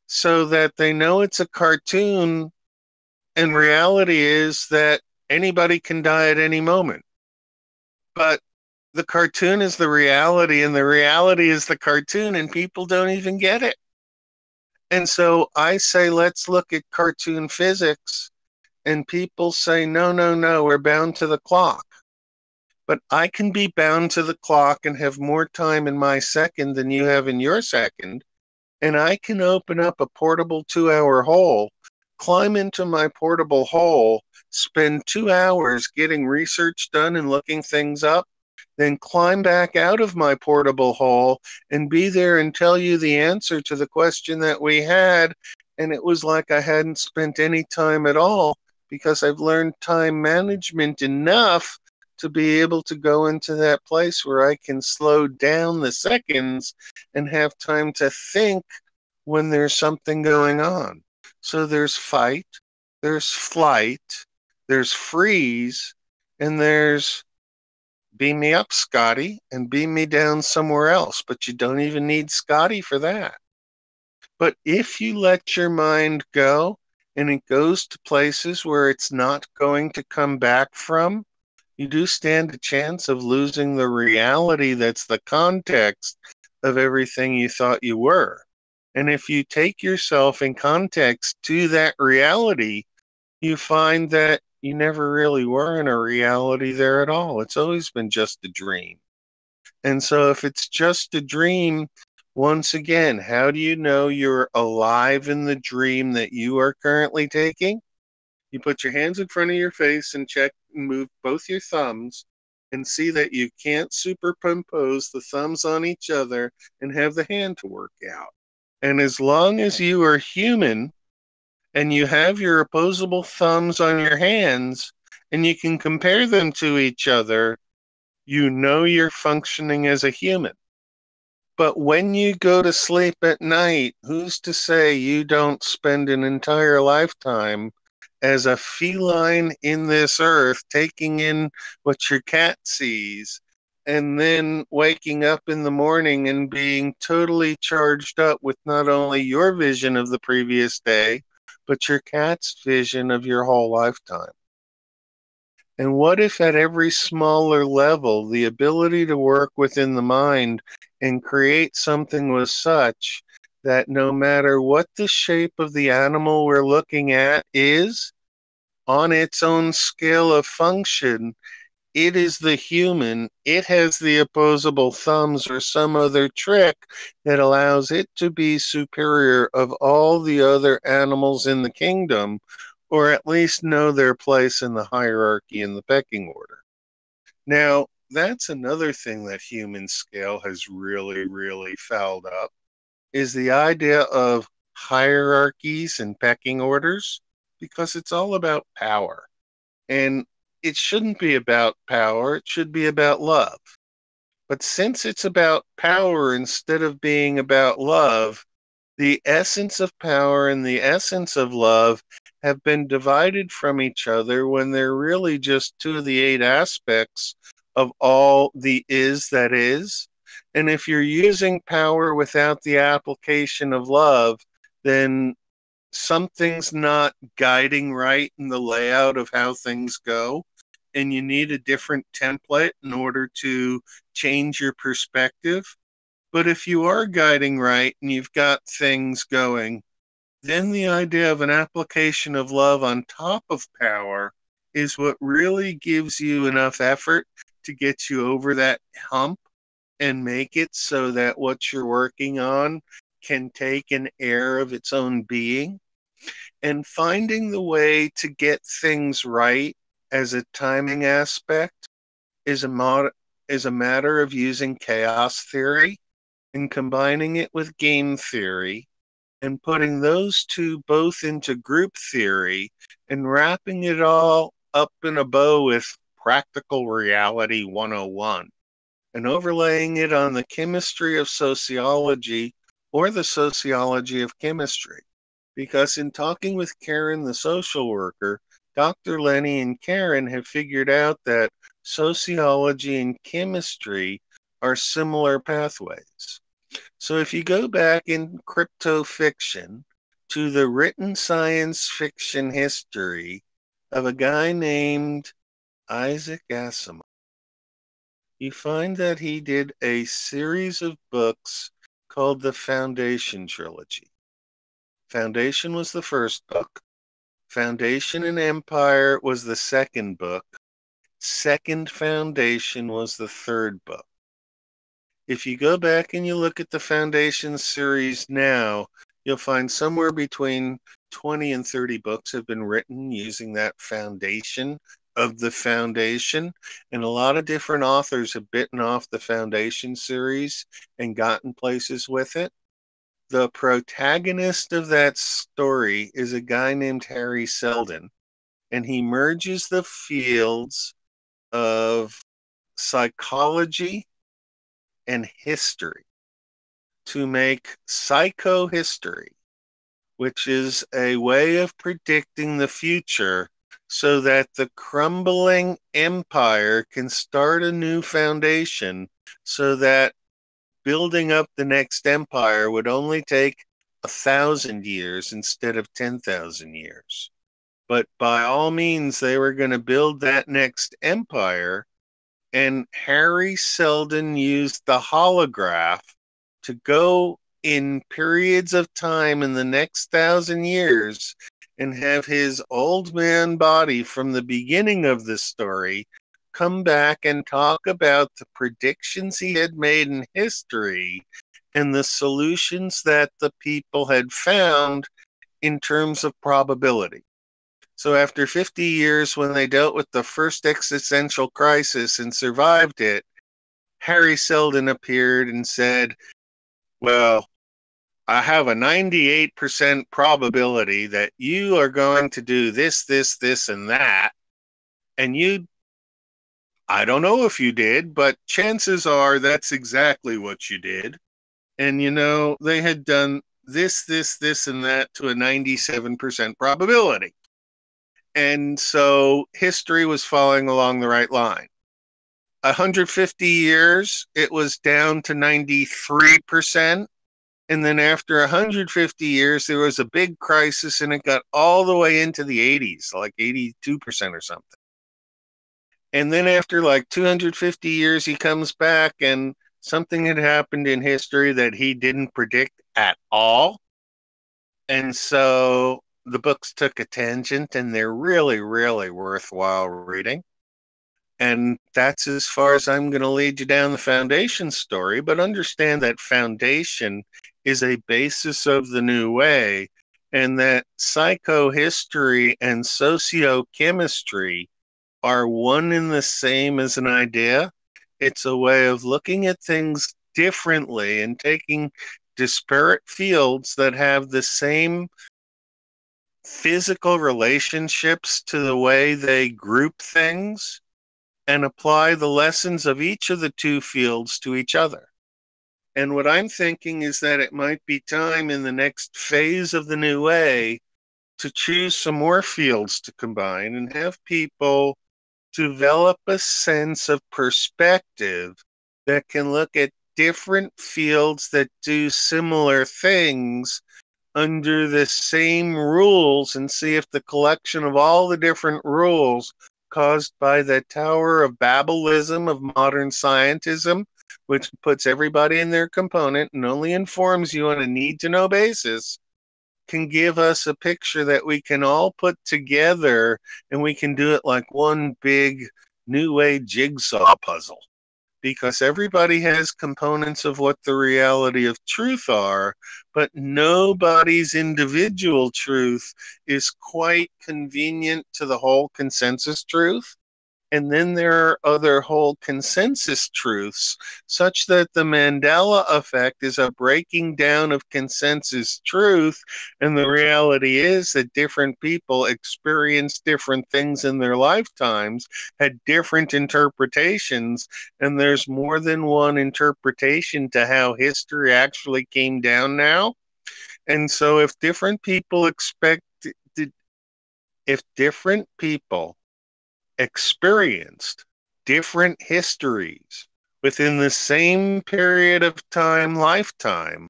so that they know it's a cartoon, and reality is that anybody can die at any moment. But the cartoon is the reality, and the reality is the cartoon, and people don't even get it. And so I say, let's look at cartoon physics. And people say, no, we're bound to the clock. But I can be bound to the clock and have more time in my second than you have in your second. And I can open up a portable 2-hour hole, climb into my portable hole, spend 2 hours getting research done and looking things up, then climb back out of my portable hole and be there and tell you the answer to the question that we had. And it was like I hadn't spent any time at all, because I've learned time management enough to be able to go into that place where I can slow down the seconds and have time to think when there's something going on. So there's fight, there's flight, there's freeze, and there's beam me up, Scotty, and beam me down somewhere else. But you don't even need Scotty for that. But if you let your mind go and it goes to places where it's not going to come back from, you do stand a chance of losing the reality that's the context of everything you thought you were. And if you take yourself in context to that reality, you find that you never really were in a reality there at all. It's always been just a dream. And so if it's just a dream, once again, how do you know you're alive in the dream that you are currently taking? You put your hands in front of your face and check and move both your thumbs and see that you can't superimpose the thumbs on each other and have the hand to work out. And as long as you are human and you have your opposable thumbs on your hands and you can compare them to each other, you know you're functioning as a human. But when you go to sleep at night, who's to say you don't spend an entire lifetime as a feline in this earth, taking in what your cat sees, and then waking up in the morning and being totally charged up with not only your vision of the previous day, but your cat's vision of your whole lifetime? And what if at every smaller level, the ability to work within the mind and create something was such that no matter what the shape of the animal we're looking at is, on its own scale of function, it is the human, it has the opposable thumbs or some other trick that allows it to be superior of all the other animals in the kingdom, or at least know their place in the hierarchy in the pecking order. Now, that's another thing that human scale has really, really fouled up, is the idea of hierarchies and pecking orders, because it's all about power. And it shouldn't be about power, it should be about love. But since it's about power instead of being about love, the essence of power and the essence of love have been divided from each other when they're really just two of the 8 aspects of all the is that is. And if you're using power without the application of love, then something's not guiding right in the layout of how things go, and you need a different template in order to change your perspective. But if you are guiding right and you've got things going, then the idea of an application of love on top of power is what really gives you enough effort to get you over that hump and make it so that what you're working on can take an air of its own being. And finding the way to get things right as a timing aspect is a matter of using chaos theory and combining it with game theory and putting those two both into group theory and wrapping it all up in a bow with practical reality 101 and overlaying it on the chemistry of sociology or the sociology of chemistry. Because in talking with Karen, the social worker, Dr. Lenny and Karen have figured out that sociology and chemistry are similar pathways. So if you go back in crypto fiction to the written science fiction history of a guy named Isaac Asimov, you find that he did a series of books called the Foundation Trilogy. Foundation was the first book. Foundation and Empire was the second book. Second Foundation was the third book. If you go back and you look at the Foundation series now, you'll find somewhere between 20 and 30 books have been written using that foundation of the Foundation. And a lot of different authors have bitten off the Foundation series and gotten places with it. The protagonist of that story is a guy named Harry Seldon, and he merges the fields of psychology and history to make psychohistory, which is a way of predicting the future so that the crumbling empire can start a new foundation, so that building up the next empire would only take 1,000 years instead of 10,000 years. But by all means, they were going to build that next empire, and Harry Seldon used the holograph to go in periods of time in the next 1,000 years and have his old man body from the beginning of the story come back and talk about the predictions he had made in history and the solutions that the people had found in terms of probability. So after 50 years, when they dealt with the first existential crisis and survived it, Harry Seldon appeared and said, well, I have a 98% probability that you are going to do this, this, this, and that. And I don't know if you did, but chances are that's exactly what you did. And, they had done this, this, this, and that to a 97% probability. And so history was following along the right line. 150 years, it was down to 93%. And then after 150 years, there was a big crisis and it got all the way into the 80s, like 82% or something. And then after like 250 years, he comes back and something had happened in history that he didn't predict at all. And so the books took a tangent and they're really, really worthwhile reading. And that's as far as I'm going to lead you down the foundation story. But understand that foundation is a basis of the new way, and that psychohistory and sociochemistry are one and the same as an idea. It's a way of looking at things differently and taking disparate fields that have the same physical relationships to the way they group things and apply the lessons of each of the two fields to each other. And what I'm thinking is that it might be time in the next phase of the new way to choose some more fields to combine and have people develop a sense of perspective that can look at different fields that do similar things under the same rules and see if the collection of all the different rules caused by the Tower of Babelism of modern scientism, which puts everybody in their component and only informs you on a need-to-know basis, can give us a picture that we can all put together, and we can do it like one big new way jigsaw puzzle. Because everybody has components of what the reality of truth are, but nobody's individual truth is quite convenient to the whole consensus truth. And then there are other whole consensus truths, such that the Mandela effect is a breaking down of consensus truth. And the reality is that different people experience different things in their lifetimes, had different interpretations, and there's more than one interpretation to how history actually came down now. And so if different people experienced different histories within the same period of time, lifetime,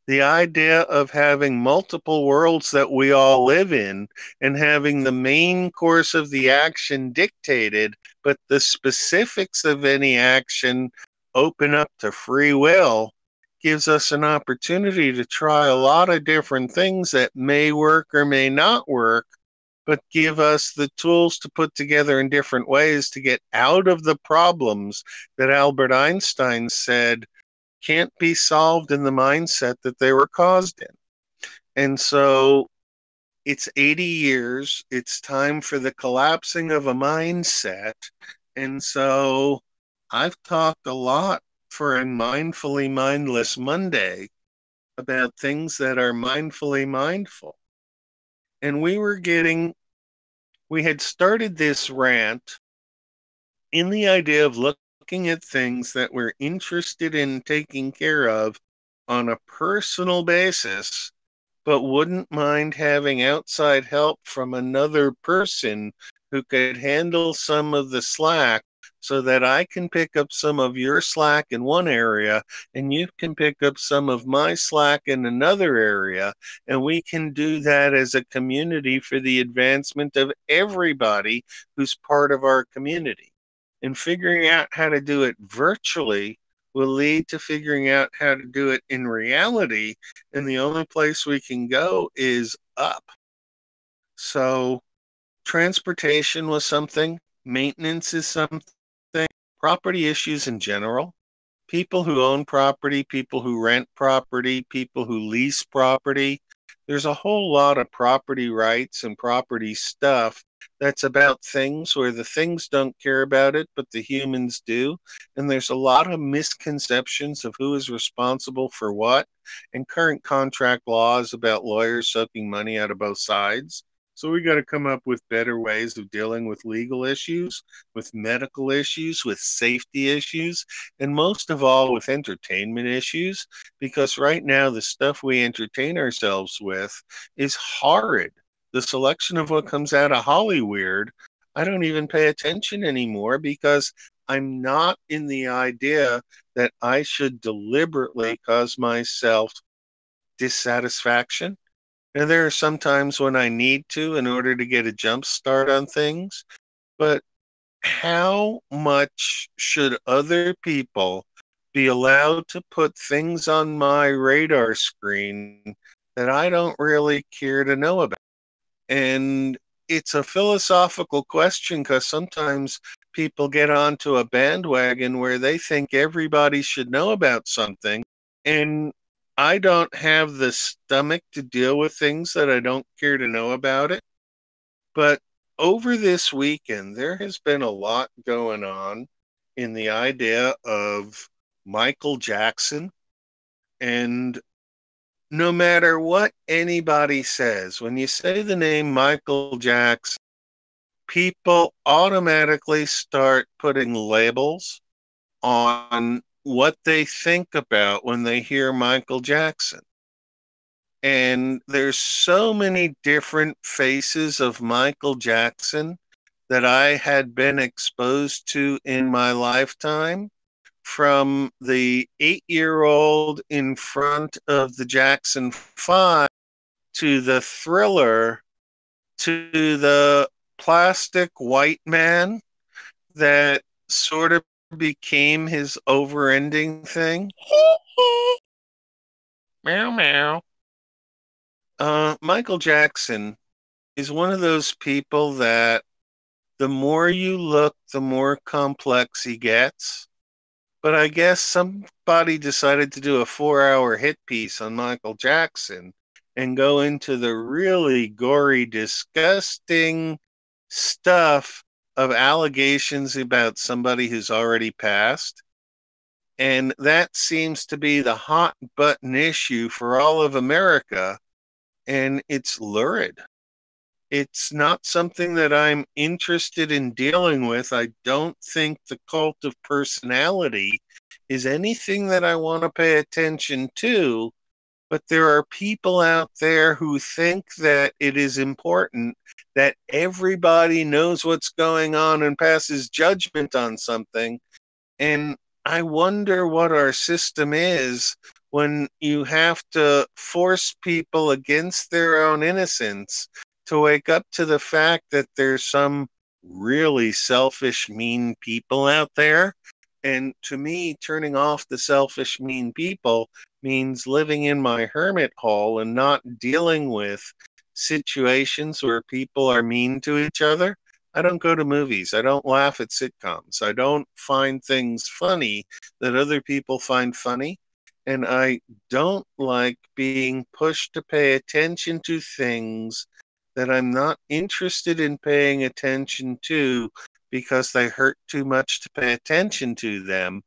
the idea of having multiple worlds that we all live in and having the main course of the action dictated, but the specifics of any action open up to free will, gives us an opportunity to try a lot of different things that may work or may not work, but give us the tools to put together in different ways to get out of the problems that Albert Einstein said can't be solved in the mindset that they were caused in. And so it's 80 years. It's time for the collapsing of a mindset. And so I've talked a lot for a Mindfully Mindless Monday about things that are mindfully mindful. And we had started this rant in the idea of looking at things that we're interested in taking care of on a personal basis, but wouldn't mind having outside help from another person who could handle some of the slack so that I can pick up some of your slack in one area and you can pick up some of my slack in another area. And we can do that as a community for the advancement of everybody who's part of our community. And figuring out how to do it virtually will lead to figuring out how to do it in reality, and the only place we can go is up. So transportation was something, maintenance is something, property issues in general, people who own property, people who rent property, people who lease property. There's a whole lot of property rights and property stuff that's about things where the things don't care about it, but the humans do. And there's a lot of misconceptions of who is responsible for what, and current contract laws about lawyers soaking money out of both sides. So we got to come up with better ways of dealing with legal issues, with medical issues, with safety issues, and most of all with entertainment issues, because right now the stuff we entertain ourselves with is horrid. The selection of what comes out of Hollywood, I don't even pay attention anymore because I'm not in the idea that I should deliberately cause myself dissatisfaction. And there are some times when I need to in order to get a jump start on things, but how much should other people be allowed to put things on my radar screen that I don't really care to know about? And it's a philosophical question because sometimes people get onto a bandwagon where they think everybody should know about something. And I don't have the stomach to deal with things that I don't care to know about it. But over this weekend, there has been a lot going on in the idea of Michael Jackson. And no matter what anybody says, when you say the name Michael Jackson, people automatically start putting labels on what they think about when they hear Michael Jackson. And there's so many different faces of Michael Jackson that I had been exposed to in my lifetime, from the 8-year-old in front of the Jackson 5 to the Thriller to the plastic white man that sort of became his over-ending thing. Meow meow. Michael Jackson is one of those people that the more you look, the more complex he gets. But I guess somebody decided to do a 4-hour hit piece on Michael Jackson and go into the really gory, disgusting stuff of allegations about somebody who's already passed. And that seems to be the hot button issue for all of America. And it's lurid. It's not something that I'm interested in dealing with. I don't think the cult of personality is anything that I want to pay attention to, but there are people out there who think that it is important that everybody knows what's going on and passes judgment on something. And I wonder what our system is when you have to force people against their own innocence to wake up to the fact that there's some really selfish, mean people out there. And to me, turning off the selfish, mean people means living in my hermit hole and not dealing with situations where people are mean to each other. I don't go to movies. I don't laugh at sitcoms. I don't find things funny that other people find funny. And I don't like being pushed to pay attention to things that I'm not interested in paying attention to because they hurt too much to pay attention to them.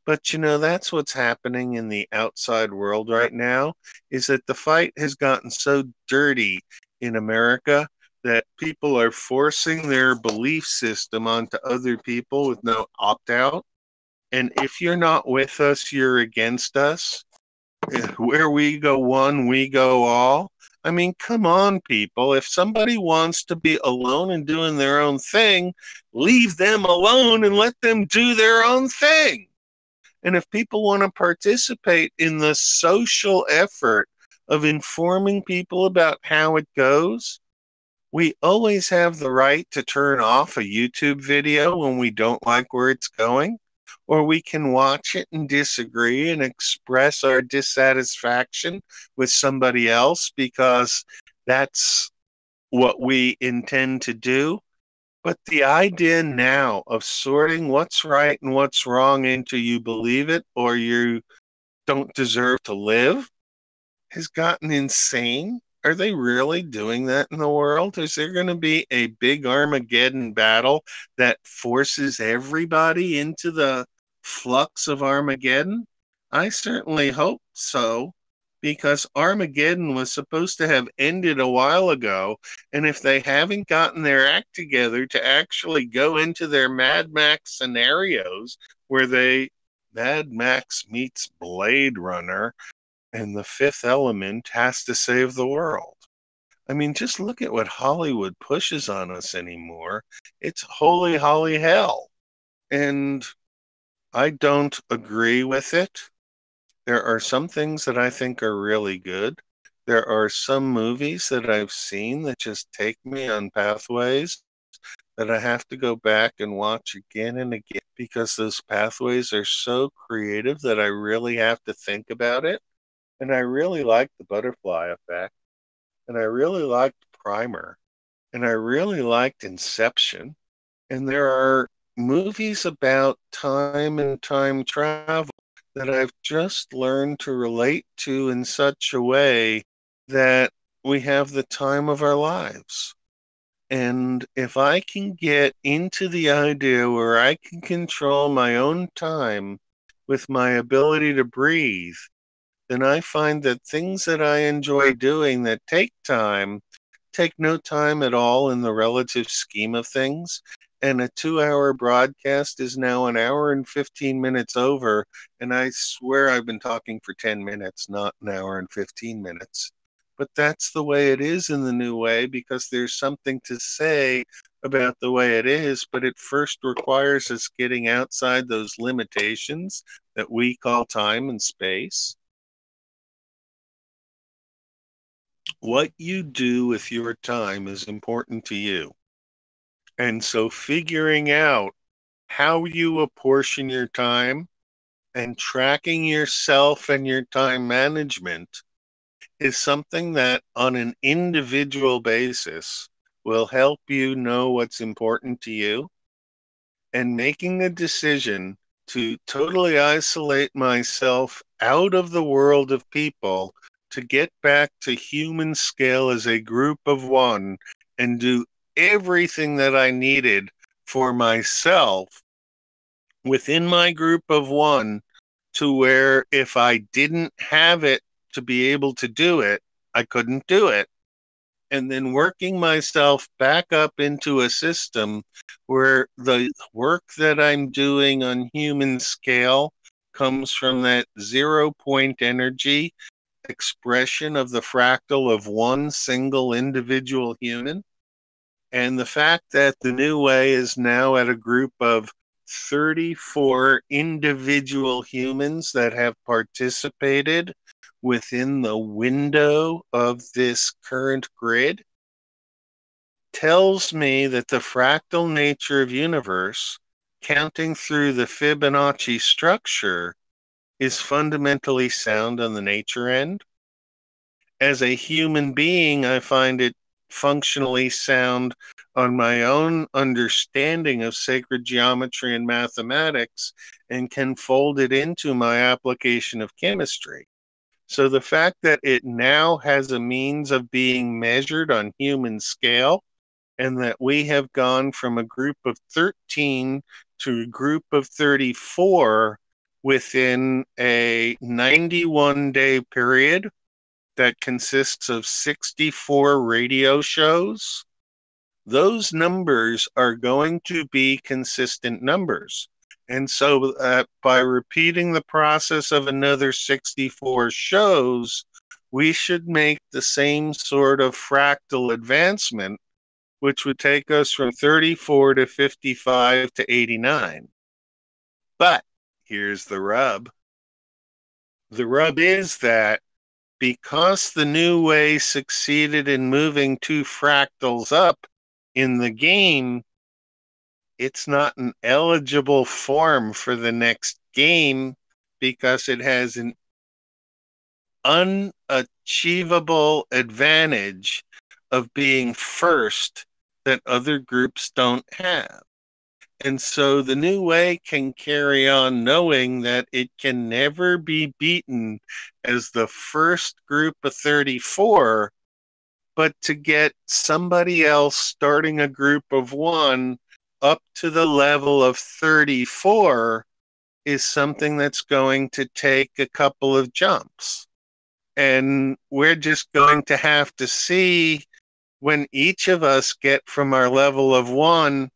But that's what's happening in the outside world right now, is that the fight has gotten so dirty in America that people are forcing their belief system onto other people with no opt-out. And if you're not with us, you're against us. Where we go one, we go all. I mean, come on, people. If somebody wants to be alone and doing their own thing, leave them alone and let them do their own thing. And if people want to participate in the social effort of informing people about how it goes, we always have the right to turn off a YouTube video when we don't like where it's going, or we can watch it and disagree and express our dissatisfaction with somebody else because that's what we intend to do. But the idea now of sorting what's right and what's wrong into you believe it or you don't deserve to live has gotten insane. Are they really doing that in the world? Is there going to be a big Armageddon battle that forces everybody into the flux of Armageddon? I certainly hope so, because Armageddon was supposed to have ended a while ago, and if they haven't gotten their act together to actually go into their Mad Max scenarios where Mad Max meets Blade Runner, and the fifth element has to save the world. I mean, just look at what Hollywood pushes on us anymore. It's holy, holly hell. And I don't agree with it. There are some things that I think are really good. There are some movies that I've seen that just take me on pathways that I have to go back and watch again and again because those pathways are so creative that I really have to think about it. And I really liked The Butterfly Effect, and I really liked Primer, and I really liked Inception. And there are movies about time and time travel that I've just learned to relate to in such a way that we have the time of our lives. And if I can get into the idea where I can control my own time with my ability to breathe, then I find that things that I enjoy doing that take time take no time at all in the relative scheme of things. And a 2-hour broadcast is now an hour and 15 minutes over. And I swear I've been talking for 10 minutes, not an hour and 15 minutes. But that's the way it is in the new way because there's something to say about the way it is, but it first requires us getting outside those limitations that we call time and space. What you do with your time is important to you. And so figuring out how you apportion your time and tracking yourself and your time management is something that on an individual basis will help you know what's important to you. And making a decision to totally isolate myself out of the world of people to get back to human scale as a group of one and do everything that I needed for myself within my group of one, to where if I didn't have it to be able to do it, I couldn't do it. And then working myself back up into a system where the work that I'm doing on human scale comes from that 0-point energy expression of the fractal of one single individual human. And the fact that the new way is now at a group of 34 individual humans that have participated within the window of this current grid tells me that the fractal nature of universe, counting through the Fibonacci structure, is fundamentally sound on the nature end. As a human being, I find it functionally sound on my own understanding of sacred geometry and mathematics and can fold it into my application of chemistry. So the fact that it now has a means of being measured on human scale, and that we have gone from a group of 13 to a group of 34 within a 91-day period that consists of 64 radio shows those numbers are going to be consistent numbers. And so by repeating the process of another 64 shows, we should make the same sort of fractal advancement, which would take us from 34 to 55 to 89. But here's the rub. The rub is that because the new way succeeded in moving 2 fractals up in the game, it's not an eligible form for the next game because it has an unachievable advantage of being first that other groups don't have. And so the new way can carry on knowing that it can never be beaten as the first group of 34, but to get somebody else starting a group of 1 up to the level of 34 is something that's going to take a couple of jumps. And we're just going to have to see when each of us get from our level of 1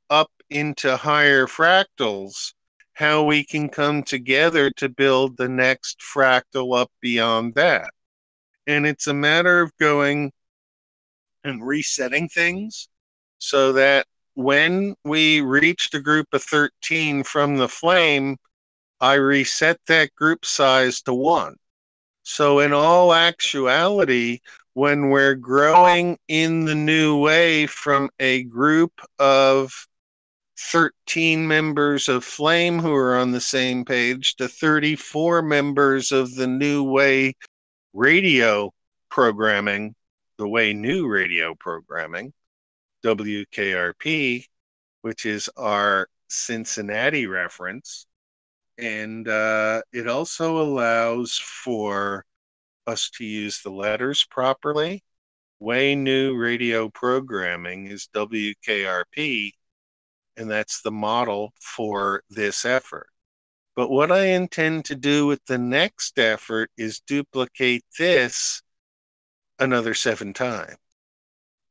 up into higher fractals, how we can come together to build the next fractal up beyond that. And it's a matter of going and resetting things so that when we reach the group of 13 from the flame, I reset that group size to 1. So in all actuality, when we're growing in the new way from a group of 13 members of Flame who are on the same page to 34 members of the new way radio programming, the way new radio programming, WKRP, which is our Cincinnati reference. And it also allows for us to use the letters properly. Way new radio programming is WKRP, and that's the model for this effort. But what I intend to do with the next effort is duplicate this another 7 times.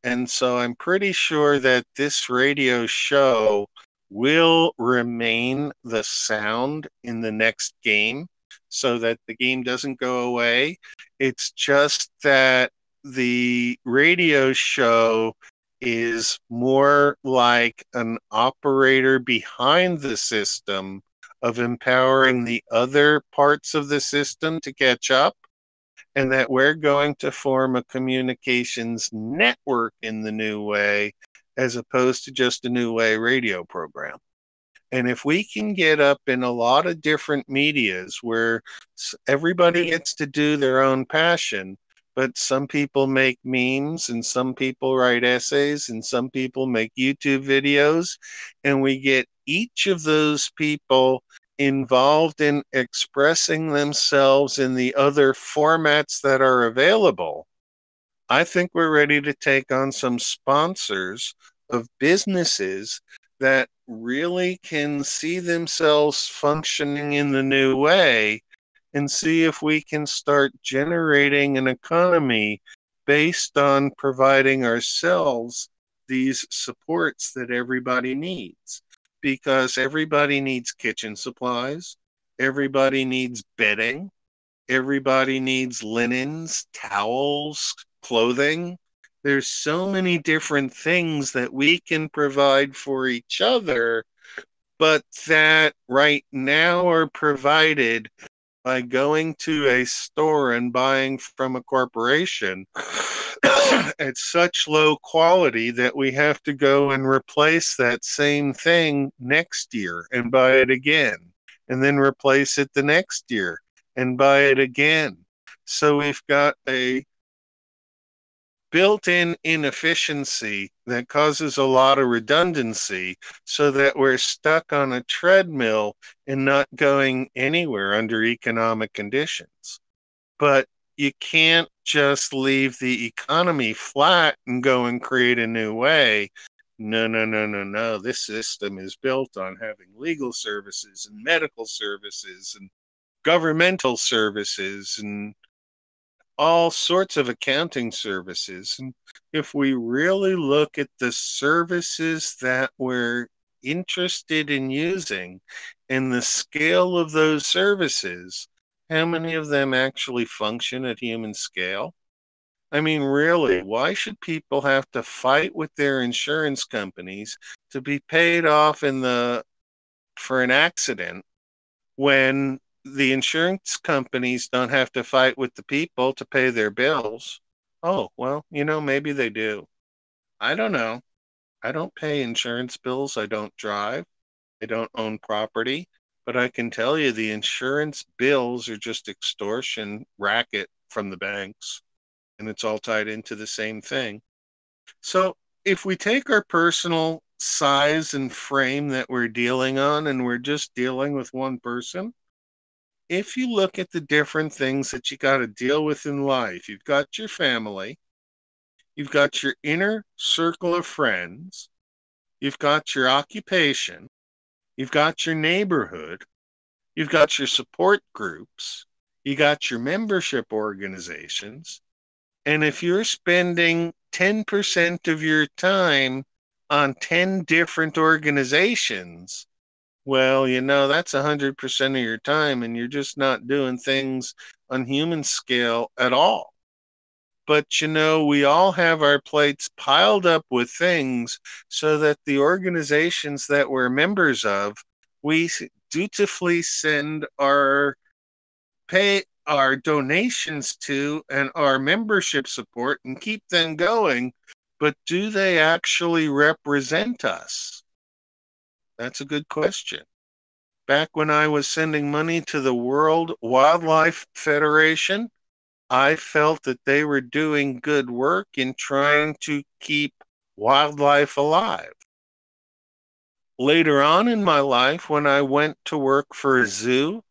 And so I'm pretty sure that this radio show will remain the sound in the next game so that the game doesn't go away. It's just that the radio show is more like an operator behind the system of empowering the other parts of the system to catch up, and that we're going to form a communications network in the new way as opposed to just a new way radio program. And if we can get up in a lot of different medias where everybody gets to do their own passion, but some people make memes and some people write essays and some people make YouTube videos, and we get each of those people involved in expressing themselves in the other formats that are available, I think we're ready to take on some sponsors of businesses that really can see themselves functioning in the new way and see if we can start generating an economy based on providing ourselves these supports that everybody needs. Because everybody needs kitchen supplies, everybody needs bedding, everybody needs linens, towels, clothing. There's so many different things that we can provide for each other, but that right now are provided by going to a store and buying from a corporation at such low quality that we have to go and replace that same thing next year and buy it again, and then replace it the next year and buy it again. So we've got a built-in inefficiency that causes a lot of redundancy so that we're stuck on a treadmill and not going anywhere under economic conditions. But you can't just leave the economy flat and go and create a new way. No. This system is built on having legal services and medical services and governmental services and all sorts of accounting services. And if we really look at the services that we're interested in using and the scale of those services, how many of them actually function at human scale? I mean, really, why should people have to fight with their insurance companies to be paid off for an accident when the insurance companies don't have to fight with the people to pay their bills? Oh, well, maybe they do. I don't know. I don't pay insurance bills. I don't drive. I don't own property. But I can tell you the insurance bills are just extortion racket from the banks. And it's all tied into the same thing. So if we take our personal size and frame that we're dealing on and we're just dealing with one person, if you look at the different things that you got to deal with in life, you've got your family, you've got your inner circle of friends, you've got your occupation, you've got your neighborhood, you've got your support groups, you got your membership organizations. And if you're spending 10% of your time on 10 different organizations, well, that's 100% of your time, and you're just not doing things on human scale at all. But, we all have our plates piled up with things so that the organizations that we're members of, we dutifully send our donations to and our membership support and keep them going. But do they actually represent us? That's a good question. Back when I was sending money to the World Wildlife Federation, I felt that they were doing good work in trying to keep wildlife alive. Later on in my life, when I went to work for a zoo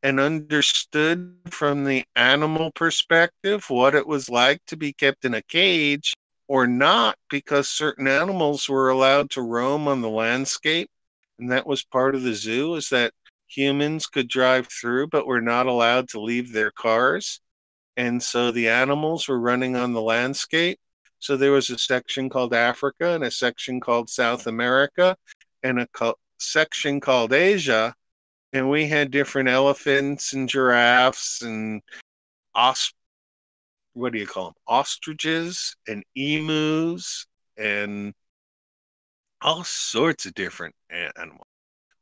and understood from the animal perspective what it was like to be kept in a cage or not, because certain animals were allowed to roam on the landscape, and that was part of the zoo, is that humans could drive through but were not allowed to leave their cars. And so the animals were running on the landscape. So there was a section called Africa and a section called South America and a section called Asia. And we had different elephants and giraffes and ostriches and emus and all sorts of different animals.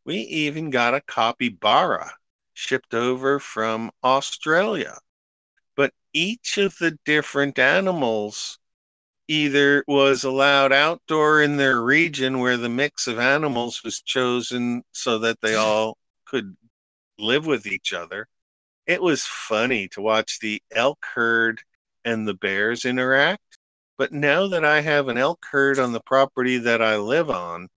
We even got a capybara shipped over from Australia. But each of the different animals either was allowed outdoor in their region where the mix of animals was chosen so that they all could live with each other. It was funny to watch the elk herd and the bears interact. But now that I have an elk herd on the property that I live on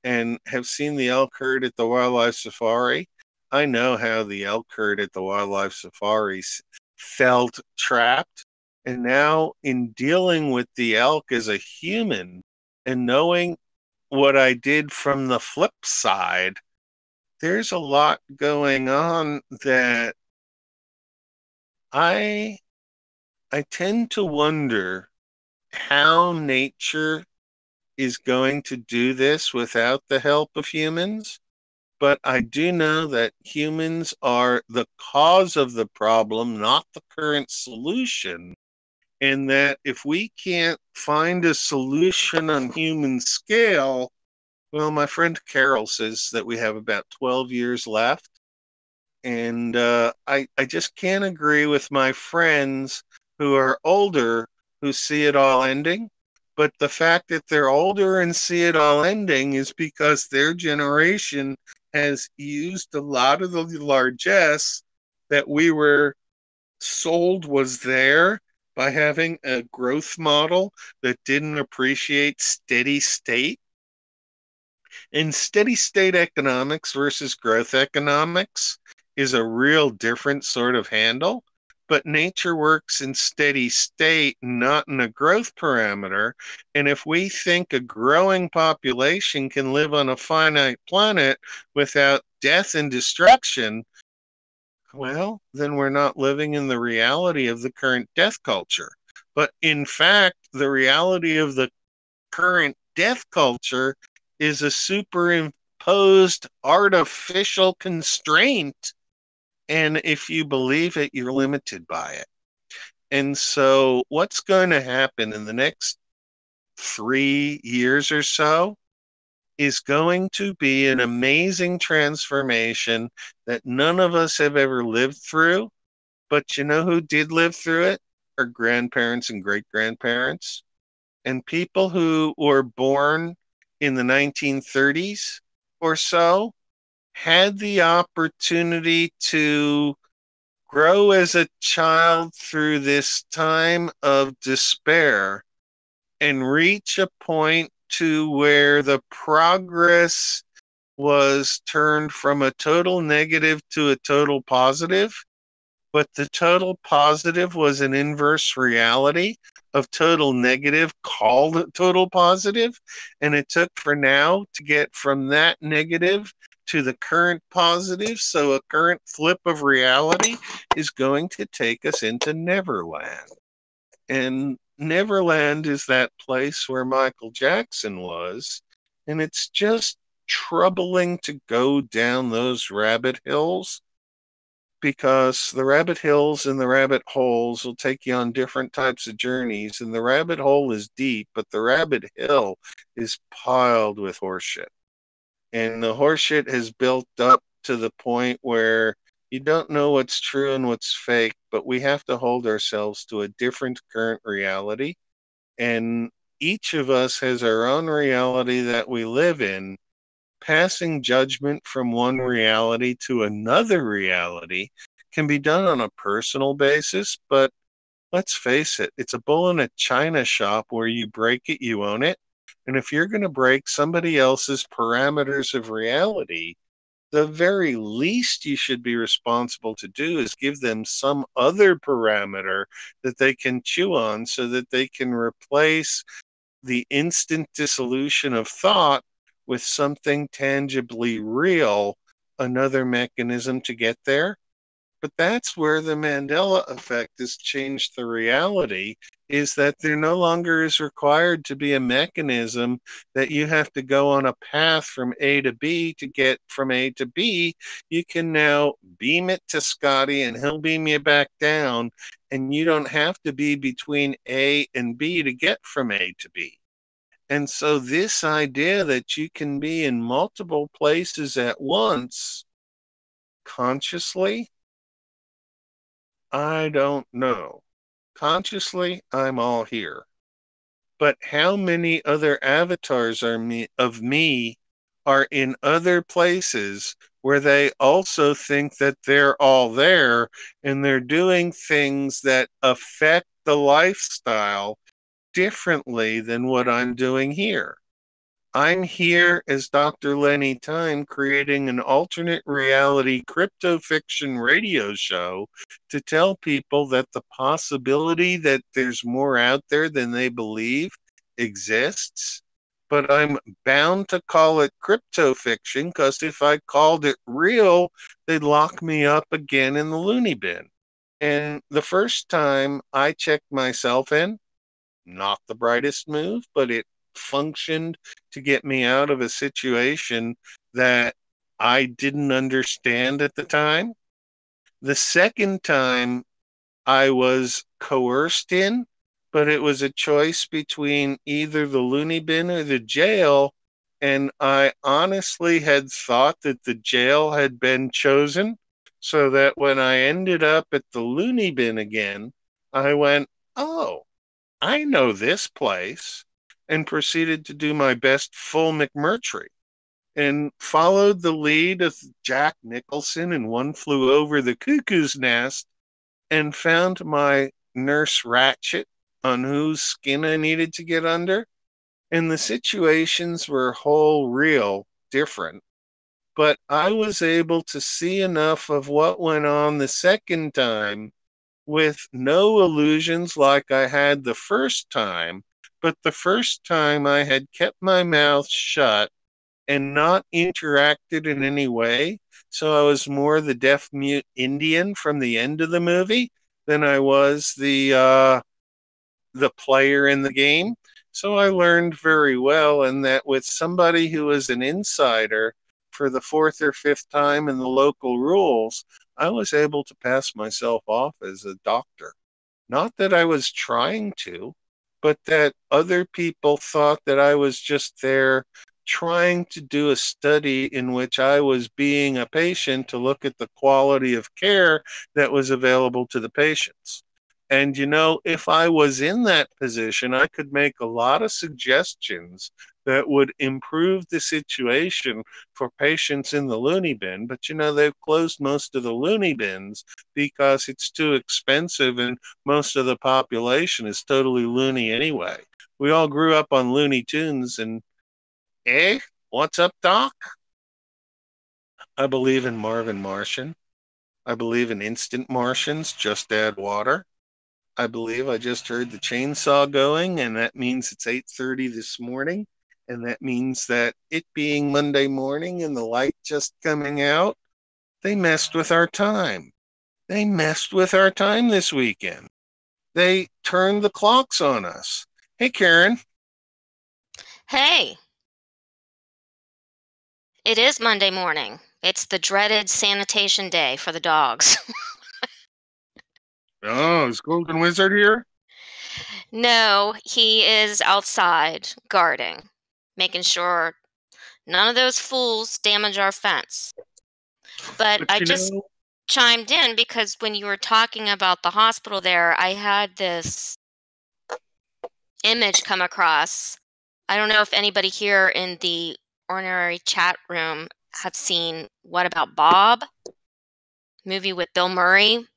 and have seen the elk herd at the wildlife safari, I know how the elk herd at the wildlife safaris felt trapped. And now in dealing with the elk as a human and knowing what I did from the flip side, there's a lot going on that I tend to wonder how nature is going to do this without the help of humans. But I do know that humans are the cause of the problem, not the current solution. And that if we can't find a solution on human scale, well, my friend Carol says that we have about 12 years left. And I just can't agree with my friends who are older who see it all ending. But the fact that they're older and see it all ending is because their generation has used a lot of the largesse that we were sold was there by having a growth model that didn't appreciate steady state. And steady state economics versus growth economics is a real different sort of handle. But nature works in steady state, not in a growth parameter. And if we think a growing population can live on a finite planet without death and destruction, well, then we're not living in the reality of the current death culture. But in fact, the reality of the current death culture is a superimposed artificial constraint. And if you believe it, you're limited by it. And so what's going to happen in the next 3 years or so is going to be an amazing transformation that none of us have ever lived through. But you know who did live through it? Our grandparents and great-grandparents. And people who were born in the 1930s or so had the opportunity to grow as a child through this time of despair and reach a point to where the progress was turned from a total negative to a total positive, but the total positive was an inverse reality of total negative called total positive, and it took for now to get from that negative to the current positive. So a current flip of reality is going to take us into Neverland. And Neverland is that place where Michael Jackson was, and it's just troubling to go down those rabbit hills, because the rabbit hills and the rabbit holes will take you on different types of journeys, and the rabbit hole is deep, but the rabbit hill is piled with horseshit. And the horseshit has built up to the point where you don't know what's true and what's fake, but we have to hold ourselves to a different current reality. And each of us has our own reality that we live in. Passing judgment from one reality to another reality can be done on a personal basis, but let's face it, it's a bull in a china shop where you break it, you own it. And if you're going to break somebody else's parameters of reality, the very least you should be responsible to do is give them some other parameter that they can chew on so that they can replace the instant dissolution of thought with something tangibly real, another mechanism to get there. But that's where the Mandela effect has changed the reality, is that there no longer is required to be a mechanism that you have to go on a path from A to B to get from A to B. You can now beam it to Scotty and he'll beam you back down, and you don't have to be between A and B to get from A to B. And so this idea that you can be in multiple places at once consciously, I don't know. Consciously, I'm all here. But how many other avatars of me are in other places where they also think that they're all there, and they're doing things that affect the lifestyle differently than what I'm doing here? I'm here as Dr. Lenny Time, creating an alternate reality crypto fiction radio show to tell people that the possibility that there's more out there than they believe exists. But I'm bound to call it crypto fiction, because if I called it real, they'd lock me up again in the loony bin. And the first time I checked myself in, not the brightest move, but it functioned to get me out of a situation that I didn't understand at the time. The second time I was coerced in, but it was a choice between either the loony bin or the jail. And I honestly had thought that the jail had been chosen, so that when I ended up at the loony bin again, I went, oh, I know this place, and proceeded to do my best full McMurtry, and followed the lead of Jack Nicholson in One Flew Over the Cuckoo's Nest, and found my Nurse Ratched, on whose skin I needed to get under. And the situations were whole real different, but I was able to see enough of what went on the second time with no illusions like I had the first time. But the first time I had kept my mouth shut and not interacted in any way. So I was more the deaf mute Indian from the end of the movie than I was the the player in the game. So I learned very well, and that with somebody who was an insider for the fourth or fifth time in the local rules, I was able to pass myself off as a doctor. Not that I was trying to, but that other people thought that I was just there trying to do a study in which I was being a patient to look at the quality of care that was available to the patients. And, if I was in that position, I could make a lot of suggestions that would improve the situation for patients in the loony bin. But, they've closed most of the loony bins because it's too expensive and most of the population is totally loony anyway. We all grew up on Looney Tunes and, what's up, Doc? I believe in Marvin Martian. I believe in instant Martians, just add water. I believe I just heard the chainsaw going, and that means it's 8:30 this morning. And that means that it being Monday morning and the light just coming out, they messed with our time. They messed with our time this weekend. They turned the clocks on us. Hey, Karen. Hey. It is Monday morning. It's the dreaded sanitation day for the dogs. Oh, is Golden Wizard here? No, he is outside guarding, making sure none of those fools damage our fence. But I just chimed in because when you were talking about the hospital there, I had this image come across. I don't know if anybody here in the ordinary chat room have seen What About Bob? Movie with Bill Murray.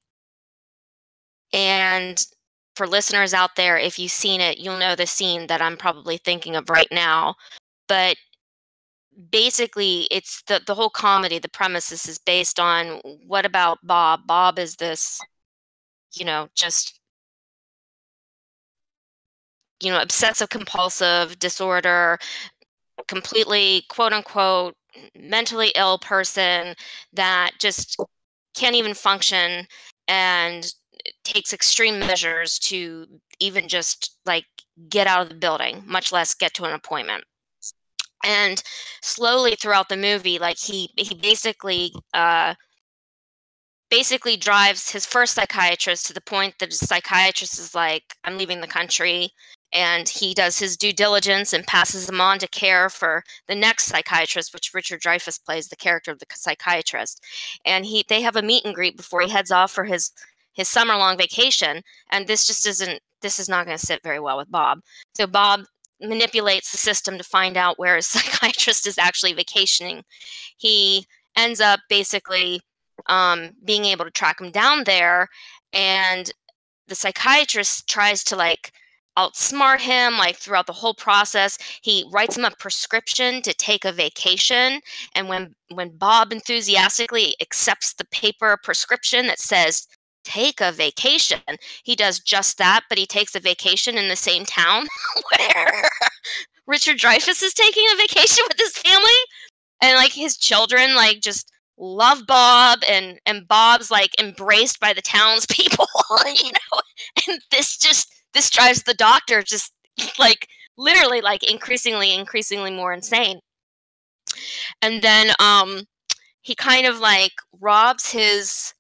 And for listeners out there, if you've seen it, you'll know the scene that I'm probably thinking of right now. But basically, it's the whole comedy, the premises is based on What About Bob? Bob is this, just, obsessive compulsive disorder, completely, quote unquote, mentally ill person that just can't even function and takes extreme measures to even just get out of the building, much less get to an appointment. And slowly throughout the movie, he basically drives his first psychiatrist to the point that his psychiatrist is like, I'm leaving the country. And he does his due diligence and passes him on to care for the next psychiatrist, which Richard Dreyfuss plays, the character of the psychiatrist. And they have a meet and greet before he heads off for his summer-long vacation. And this is not going to sit very well with Bob. So Bob manipulates the system to find out where his psychiatrist is actually vacationing. He ends up basically being able to track him down there, and the psychiatrist tries to outsmart him throughout the whole process. He writes him a prescription to take a vacation, and when Bob enthusiastically accepts the paper prescription that says take a vacation, he does just that, but he takes a vacation in the same town where Richard Dreyfuss is taking a vacation with his family, and his children just love Bob, and Bob's embraced by the townspeople, and this drives the doctor just literally increasingly more insane. And then he kind of robs his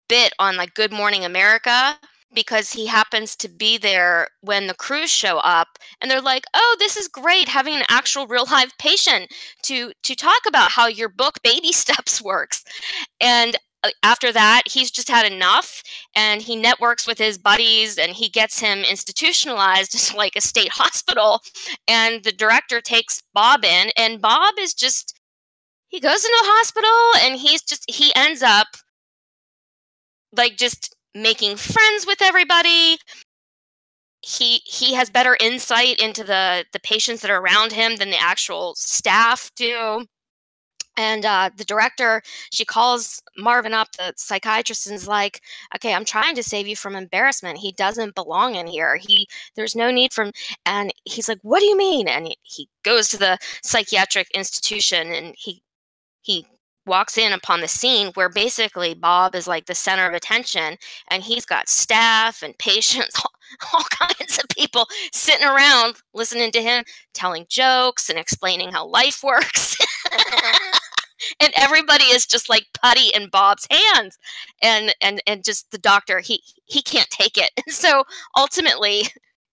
bit on Good Morning America, because he happens to be there when the crews show up, and they're like, oh, this is great having an actual real live patient to talk about how your book Baby Steps works. And after that, he's just had enough, and he networks with his buddies, and he gets him institutionalized to a state hospital. And the director takes Bob in, and Bob is he goes into the hospital, and he ends up just making friends with everybody. He has better insight into the patients that are around him than the actual staff do. And the director, she calls Marvin up, the psychiatrist, and is like, okay, I'm trying to save you from embarrassment. He doesn't belong in here. There's no need for him. And he's like, what do you mean? And he goes to the psychiatric institution, and he walks in upon the scene where basically Bob is like the center of attention, and he's got staff and patients, all kinds of people sitting around listening to him telling jokes and explaining how life works. And everybody is just like putty in Bob's hands, and just the doctor, he can't take it. And so ultimately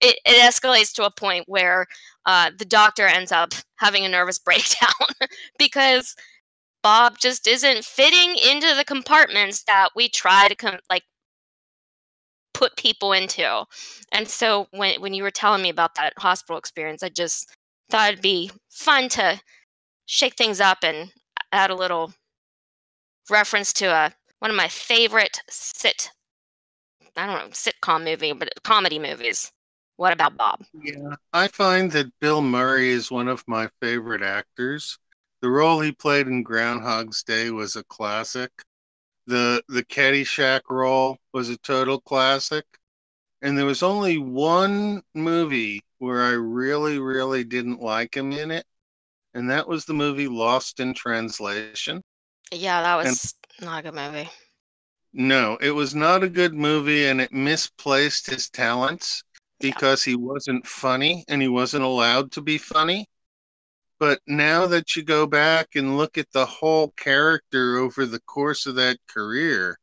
it escalates to a point where the doctor ends up having a nervous breakdown because Bob just isn't fitting into the compartments that we try to put people into. And so when you were telling me about that hospital experience, I just thought it'd be fun to shake things up and add a little reference to one of my favorite sitcom movie, but comedy movies. What About Bob? Yeah, I find that Bill Murray is one of my favorite actors. The role he played in Groundhog's Day was a classic. The Caddyshack role was a total classic. And there was only one movie where I really, really didn't like him in it, and that was the movie Lost in Translation. Yeah, that was not a good movie. No, it was not a good movie, and it misplaced his talents because he wasn't funny and he wasn't allowed to be funny. But now that you go back and look at the whole character over the course of that career,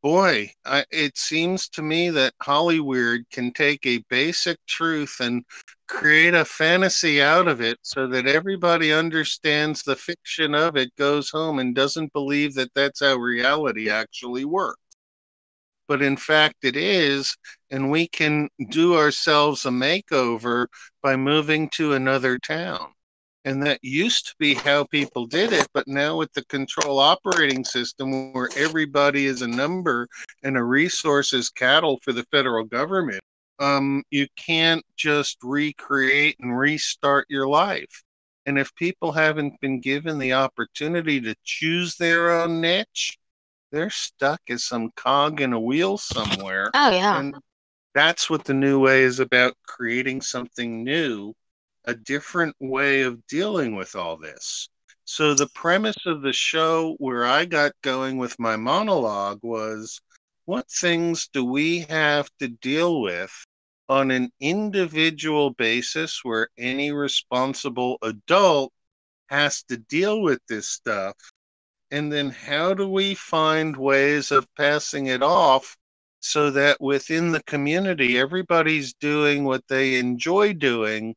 boy, it seems to me that Hollywood can take a basic truth and create a fantasy out of it so that everybody understands the fiction of it, goes home and doesn't believe that that's how reality actually works. But in fact, it is, and we can do ourselves a makeover by moving to another town. And that used to be how people did it, but now with the control operating system where everybody is a number and a resource is cattle for the federal government, you can't just recreate and restart your life. And if people haven't been given the opportunity to choose their own niche, they're stuck as some cog in a wheel somewhere. Oh, yeah. And that's what the new way is about, creating something new, a different way of dealing with all this. So the premise of the show where I got going with my monologue was, what things do we have to deal with on an individual basis where any responsible adult has to deal with this stuff? And then how do we find ways of passing it off so that within the community, everybody's doing what they enjoy doing?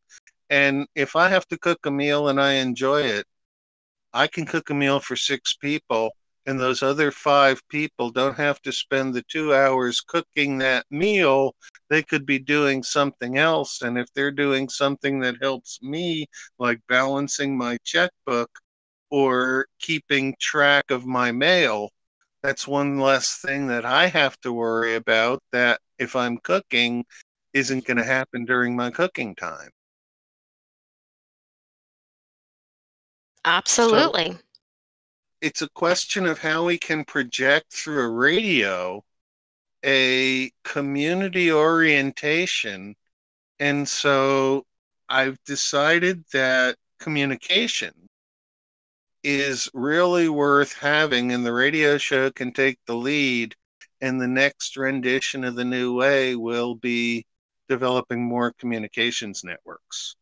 And if I have to cook a meal and I enjoy it, I can cook a meal for 6 people, and those other 5 people don't have to spend the 2 hours cooking that meal. They could be doing something else. And if they're doing something that helps me, like balancing my checkbook or keeping track of my mail, that's one less thing that I have to worry about that if I'm cooking isn't going to happen during my cooking time. Absolutely. So it's a question of how we can project through a radio a community orientation. And so I've decided that communication is really worth having, and the radio show can take the lead, and the next rendition of the new way will be developing more communications networks.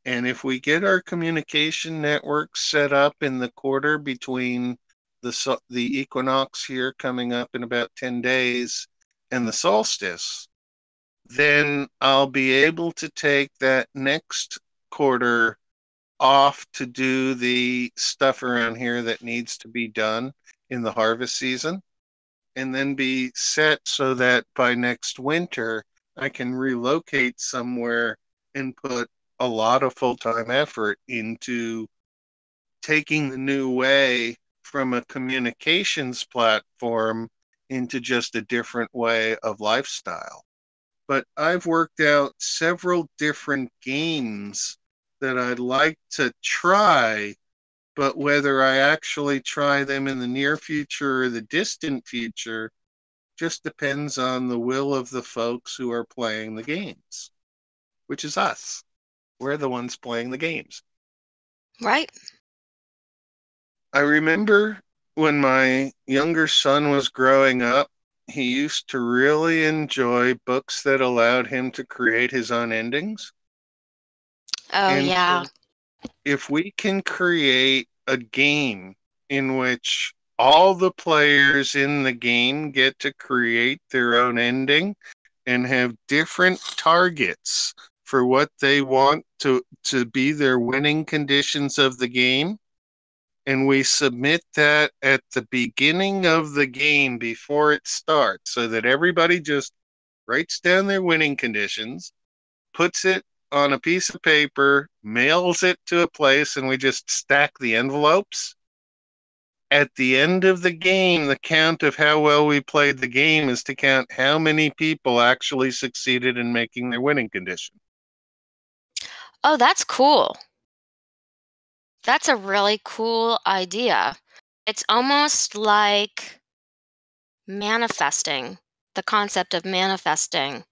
And if we get our communication networks set up in the quarter between the equinox here coming up in about 10 days and the solstice, then I'll be able to take that next quarter off to do the stuff around here that needs to be done in the harvest season, and then be set so that by next winter I can relocate somewhere and put a lot of full-time effort into taking the new way from a communications platform into just a different way of lifestyle. But I've worked out several different games that I'd like to try, but whether I actually try them in the near future or the distant future just depends on the will of the folks who are playing the games, which is us. We're the ones playing the games. Right. I remember when my younger son was growing up, he used to really enjoy books that allowed him to create his own endings. Oh, And yeah. so if we can create a game in which all the players in the game get to create their own ending and have different targets for what they want to be their winning conditions of the game, and we submit that at the beginning of the game before it starts so that everybody just writes down their winning conditions, puts it on a piece of paper, mails it to a place, and we just stack the envelopes. At the end of the game, the count of how well we played the game is to count how many people actually succeeded in making their winning condition. Oh, that's cool. That's a really cool idea. It's almost like manifesting, the concept of manifesting.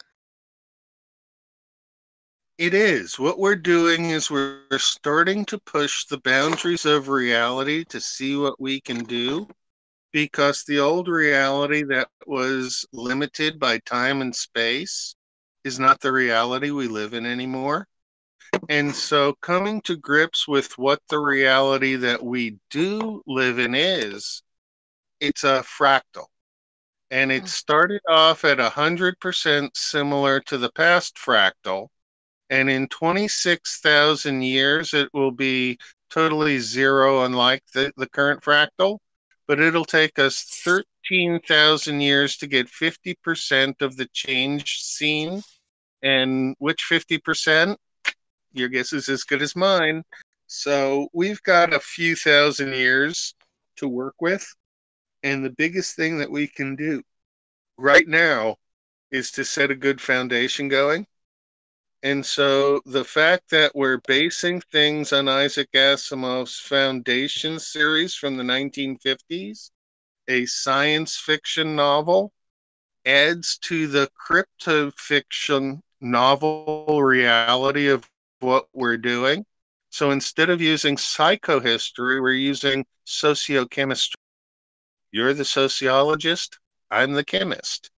It is. What we're doing is we're starting to push the boundaries of reality to see what we can do, because the old reality that was limited by time and space is not the reality we live in anymore. And so coming to grips with what the reality that we do live in is, it's a fractal. And it started off at 100% similar to the past fractal. And in 26,000 years, it will be totally zero, unlike the current fractal. But it'll take us 13,000 years to get 50% of the change seen. And which 50%? Your guess is as good as mine. So we've got a few thousand years to work with. And the biggest thing that we can do right now is to set a good foundation going. And so the fact that we're basing things on Isaac Asimov's Foundation series from the 1950s, a science fiction novel, adds to the crypto fiction novel reality of what we're doing. So instead of using psychohistory, we're using sociochemistry. You're the sociologist, I'm the chemist.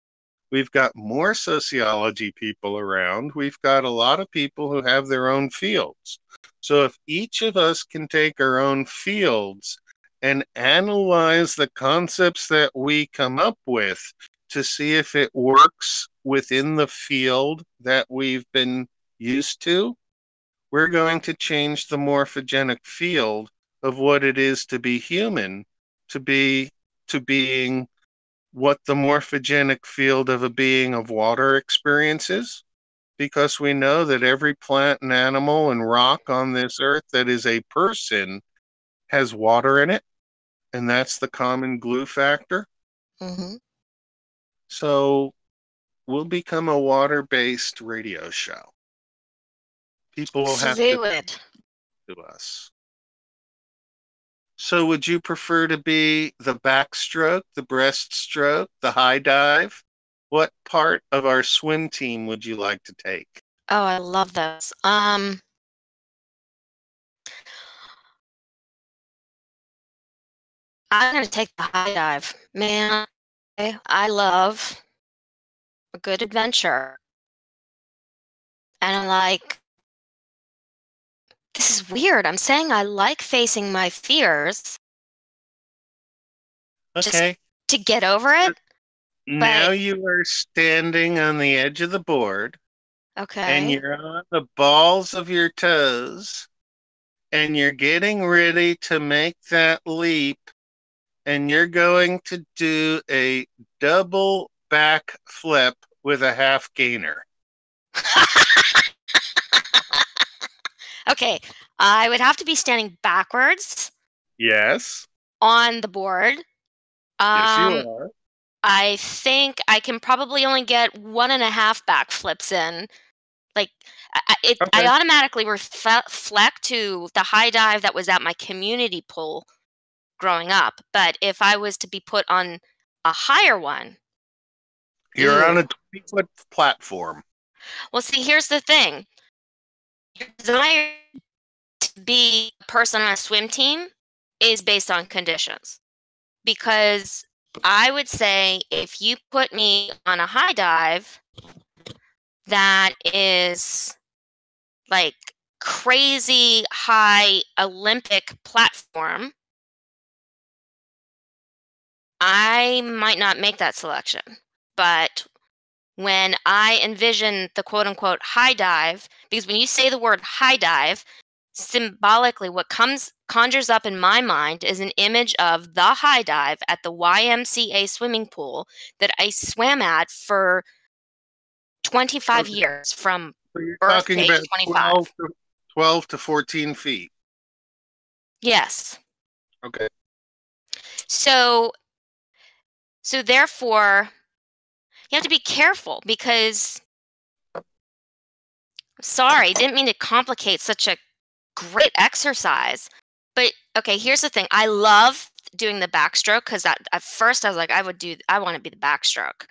We've got more sociology people around. We've got a lot of people who have their own fields. So if each of us can take our own fields and analyze the concepts that we come up with to see if it works within the field that we've been used to, we're going to change the morphogenic field of what it is to be human to being what the morphogenic field of a being of water experiences, because we know that every plant and animal and rock on this earth that is a person has water in it, and that's the common glue factor. Mm-hmm. So we'll become a water-based radio show. People will have Fluid. to us. So would you prefer to be the backstroke, the breaststroke, the high dive? What part of our swim team would you like to take? Oh, I love those. I'm gonna take the high dive. Man, I love a good adventure. And I'm like, this is weird. I'm saying I like facing my fears. Okay. Just to get over it. Now you are standing on the edge of the board. Okay. And you're on the balls of your toes. And you're getting ready to make that leap. And you're going to do a double back flip with a half gainer. Okay, I would have to be standing backwards. Yes. On the board. Yes, you are. I think I can probably only get 1.5 back flips in. Like, I automatically reflect to the high dive that was at my community pool growing up. But if I was to be put on a higher one. You're on a 20-foot platform. Well, see, here's the thing. Your desire to be a person on a swim team is based on conditions. Because I would say if you put me on a high dive that is like crazy high Olympic platform, I might not make that selection. But when I envision the quote unquote high dive, because when you say the word high dive, symbolically what conjures up in my mind is an image of the high dive at the YMCA swimming pool that I swam at for 25 years, from So you're birth talking to age about 25. 12 to 14 feet. Yes. Okay. So therefore, you have to be careful because, sorry, didn't mean to complicate such a great exercise. But okay, here's the thing. I love doing the backstroke because at first I was like, I want to be the backstroke.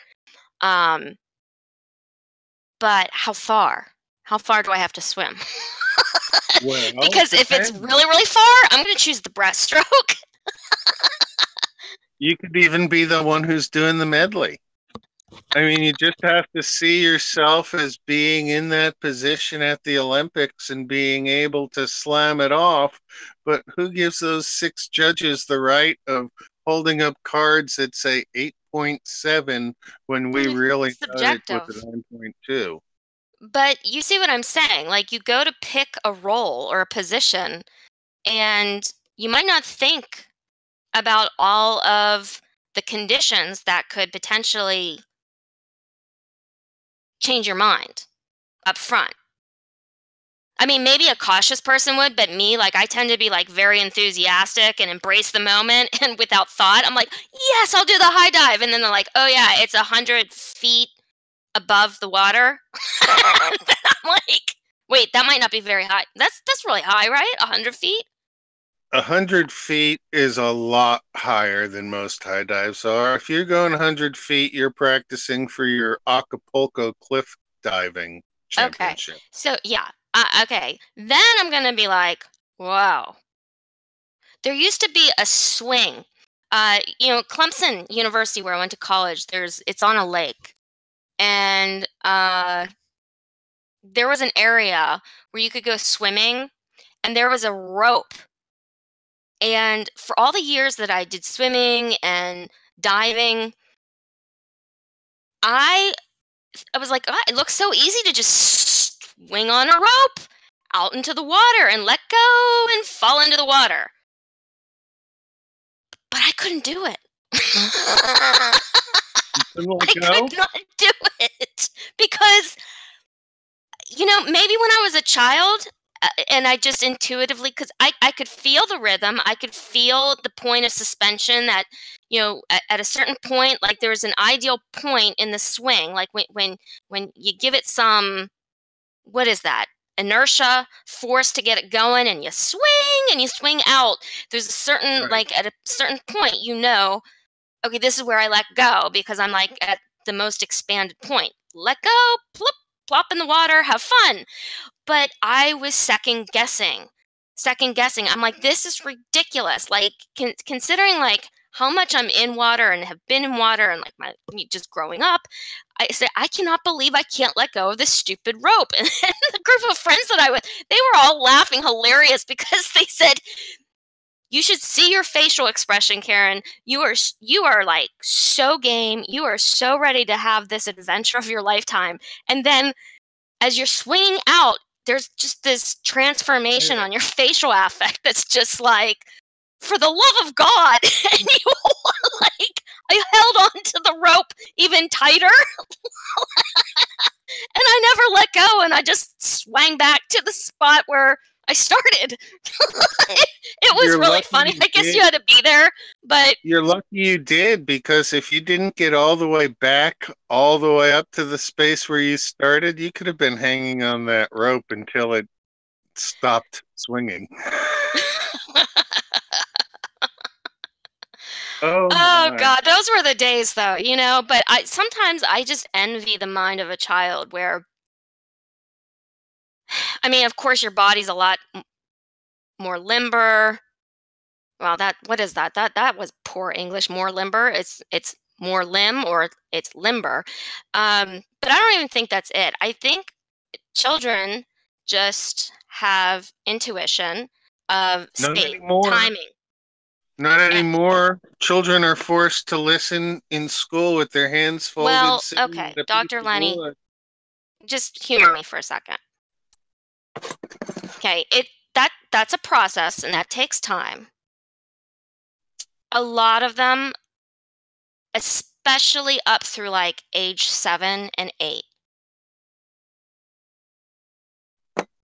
But how far? How far do I have to swim? Well, because if it's really, really far, I'm going to choose the breaststroke. You could even be the one who's doing the medley. I mean, you just have to see yourself as being in that position at the Olympics and being able to slam it off. But who gives those 6 judges the right of holding up cards that say 8.7 when we really got it with a 9.2? But you see what I'm saying? Like, you go to pick a role or a position, and you might not think about all of the conditions that could potentially change your mind up front. I mean, maybe a cautious person would, but me, like, I tend to be like very enthusiastic and embrace the moment, and without thought, I'm like, yes, I'll do the high dive. And then they're like, oh yeah, it's 100 feet above the water. I'm like, wait, that might not be very high. That's really high, right? 100 feet? 100 feet is a lot higher than most high dives are. If you're going 100 feet, you're practicing for your Acapulco cliff diving championship. Okay. So, yeah. Okay. Then I'm going to be like, wow. There used to be a swing. Clemson University, where I went to college, it's on a lake. And there was an area where you could go swimming, and there was a rope. And for all the years that I did swimming and diving, I was like, oh, it looks so easy to just swing on a rope out into the water and let go and fall into the water. But I couldn't do it. I could not do it because, maybe when I was a child, and I just intuitively, because I could feel the rhythm, I could feel the point of suspension that, at a certain point, like there's an ideal point in the swing, like when you give it some, what is that? Inertia, force to get it going, and you swing out. There's a certain, like at a certain point, okay, this is where I let go because I'm like at the most expanded point. Let go, plop in the water, have fun. But I was second guessing. I'm like, this is ridiculous. Like, considering like how much I'm in water and have been in water and like me just growing up, I said, I cannot believe I can't let go of this stupid rope. And the group of friends that I was, they were all laughing hilarious because they said, you should see your facial expression, Karen. You are like so game. You are so ready to have this adventure of your lifetime. And then as you're swinging out, there's just this transformation on your facial affect that's just like, for the love of God. And you like, I held on to the rope even tighter. And I never let go, and I just swang back to the spot where I started. It was really funny. I guess you had to be there, but you're lucky you did, because if you didn't get all the way back, all the way up to the space where you started, you could have been hanging on that rope until it stopped swinging. Oh God, those were the days, though, But sometimes I just envy the mind of a child where, I mean, of course, your body's a lot more limber. Well, what is that? That was poor English. More limber. It's more limb, or it's limber. But I don't even think that's it. I think children just have intuition of Not space, anymore. timing. Not anymore. Children are forced to listen in school with their hands folded. Well, sitting okay, at a Dr. piece of Lenny, wood. just humor me for a second. Okay, that's a process, and that takes time. A lot of them, especially up through like age 7 and 8,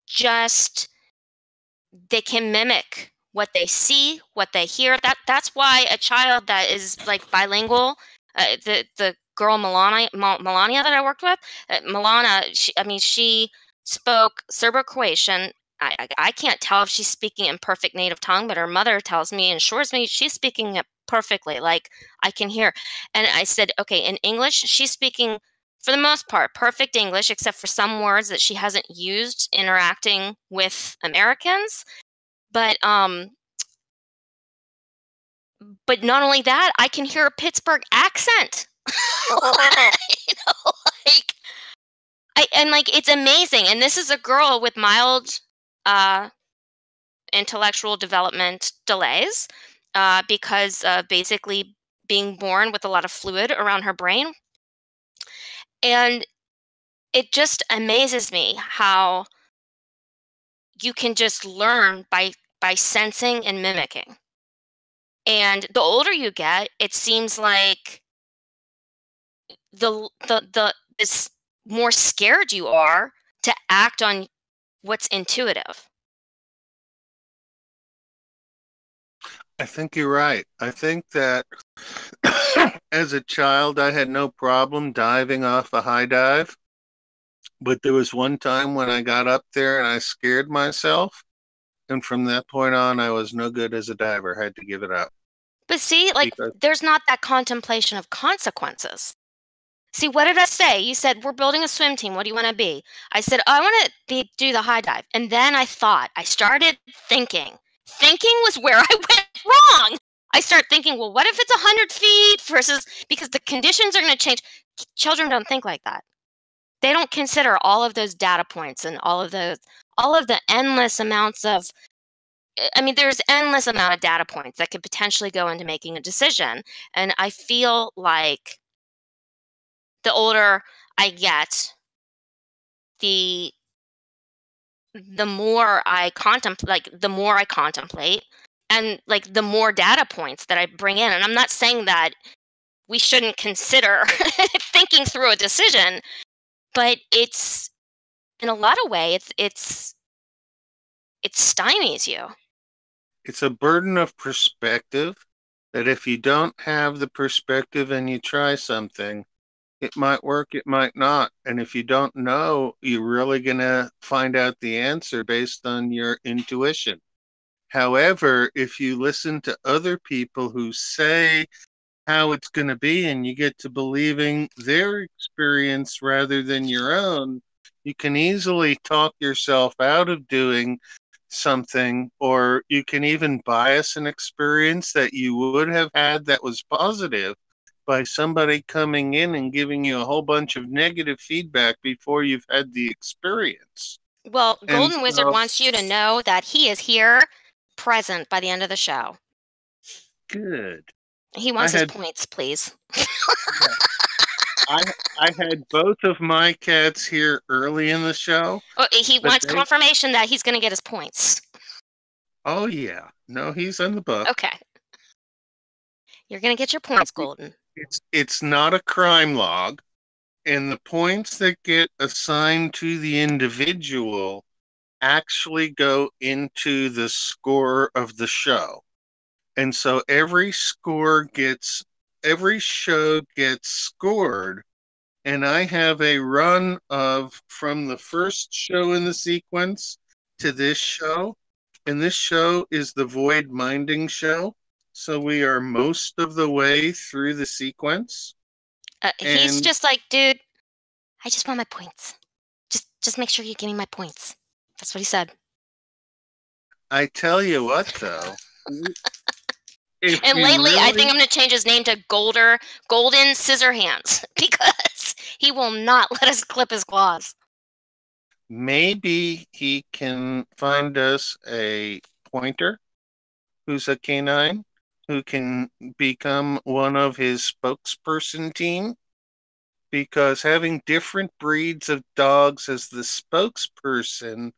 just they can mimic what they see, what they hear. That's why a child that is like bilingual, the girl Melania that I worked with, Milana, she spoke Serbo-Croatian. I can't tell if she's speaking in perfect native tongue, but her mother tells me and assures me she's speaking it perfectly. Like, I can hear. And I said, okay, in English, she's speaking, for the most part, perfect English, except for some words that she hasn't used interacting with Americans. But not only that, I can hear a Pittsburgh accent. It's amazing. And this is a girl with mild intellectual development delays because of basically being born with a lot of fluid around her brain. And it just amazes me how you can just learn by sensing and mimicking. And the older you get, it seems like this more scared you are to act on what's intuitive. I think you're right. I think that as a child, I had no problem diving off a high dive. But there was one time when I got up there and I scared myself. And from that point on, I was no good as a diver. I had to give it up. But see, there's not that contemplation of consequences. See, what did I say? You said, we're building a swim team. What do you want to be? I said, I want to do the high dive. And then I started thinking. Thinking was where I went wrong. I start thinking, well, what if it's 100 feet versus, because the conditions are going to change. Children don't think like that. They don't consider all of those data points and all of the endless amounts of, there's endless amount of data points that could potentially go into making a decision. And I feel like the older I get, the more I contemplate, and the more data points that I bring in. And I'm not saying that we shouldn't consider thinking through a decision, but it's, in a lot of ways, it stymies you. It's a burden of perspective that if you don't have the perspective and you try something, it might work, it might not. And if you don't know, you're really going to find out the answer based on your intuition. However, if you listen to other people who say how it's going to be and you get to believing their experience rather than your own, you can easily talk yourself out of doing something, or you can even bias an experience that you would have had that was positive by somebody coming in and giving you a whole bunch of negative feedback before you've had the experience. Well, Golden Wizard wants you to know that he is here, present by the end of the show. Good. He wants his points, please. I had both of my cats here early in the show. Oh, he wants confirmation that he's going to get his points. Oh, yeah. No, he's in the book. Okay. You're going to get your points, Golden. It's not a crime log, and the points that get assigned to the individual actually go into the score of the show. And so every show gets scored. And I have a run of from the first show in the sequence to this show. And this show is the Void Minding show. So we are most of the way through the sequence. He's just like, dude, I just want my points. Just make sure you give me my points. That's what he said. I tell you what, though, If And you lately, I think really, I'm going to change his name to Golden Scissorhands because he will not let us clip his claws. maybe he can find us a pointer who's a canine who can become one of his spokesperson team, because having different breeds of dogs as the spokesperson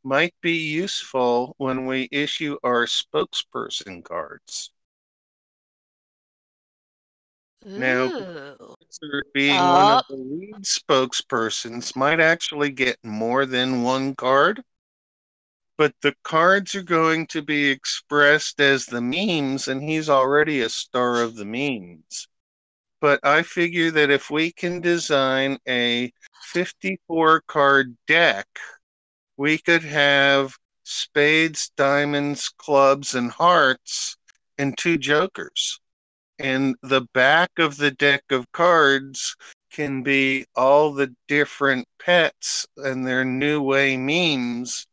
might be useful when we issue our spokesperson cards. Now, Ooh. being one Oh, of the lead spokespersons might actually get more than one card, but the cards are going to be expressed as the memes, and he's already a star of the memes. But I figure that if we can design a 54 card deck, we could have spades, diamonds, clubs, and hearts, and 2 jokers. And the back of the deck of cards can be all the different pets and their new way memes,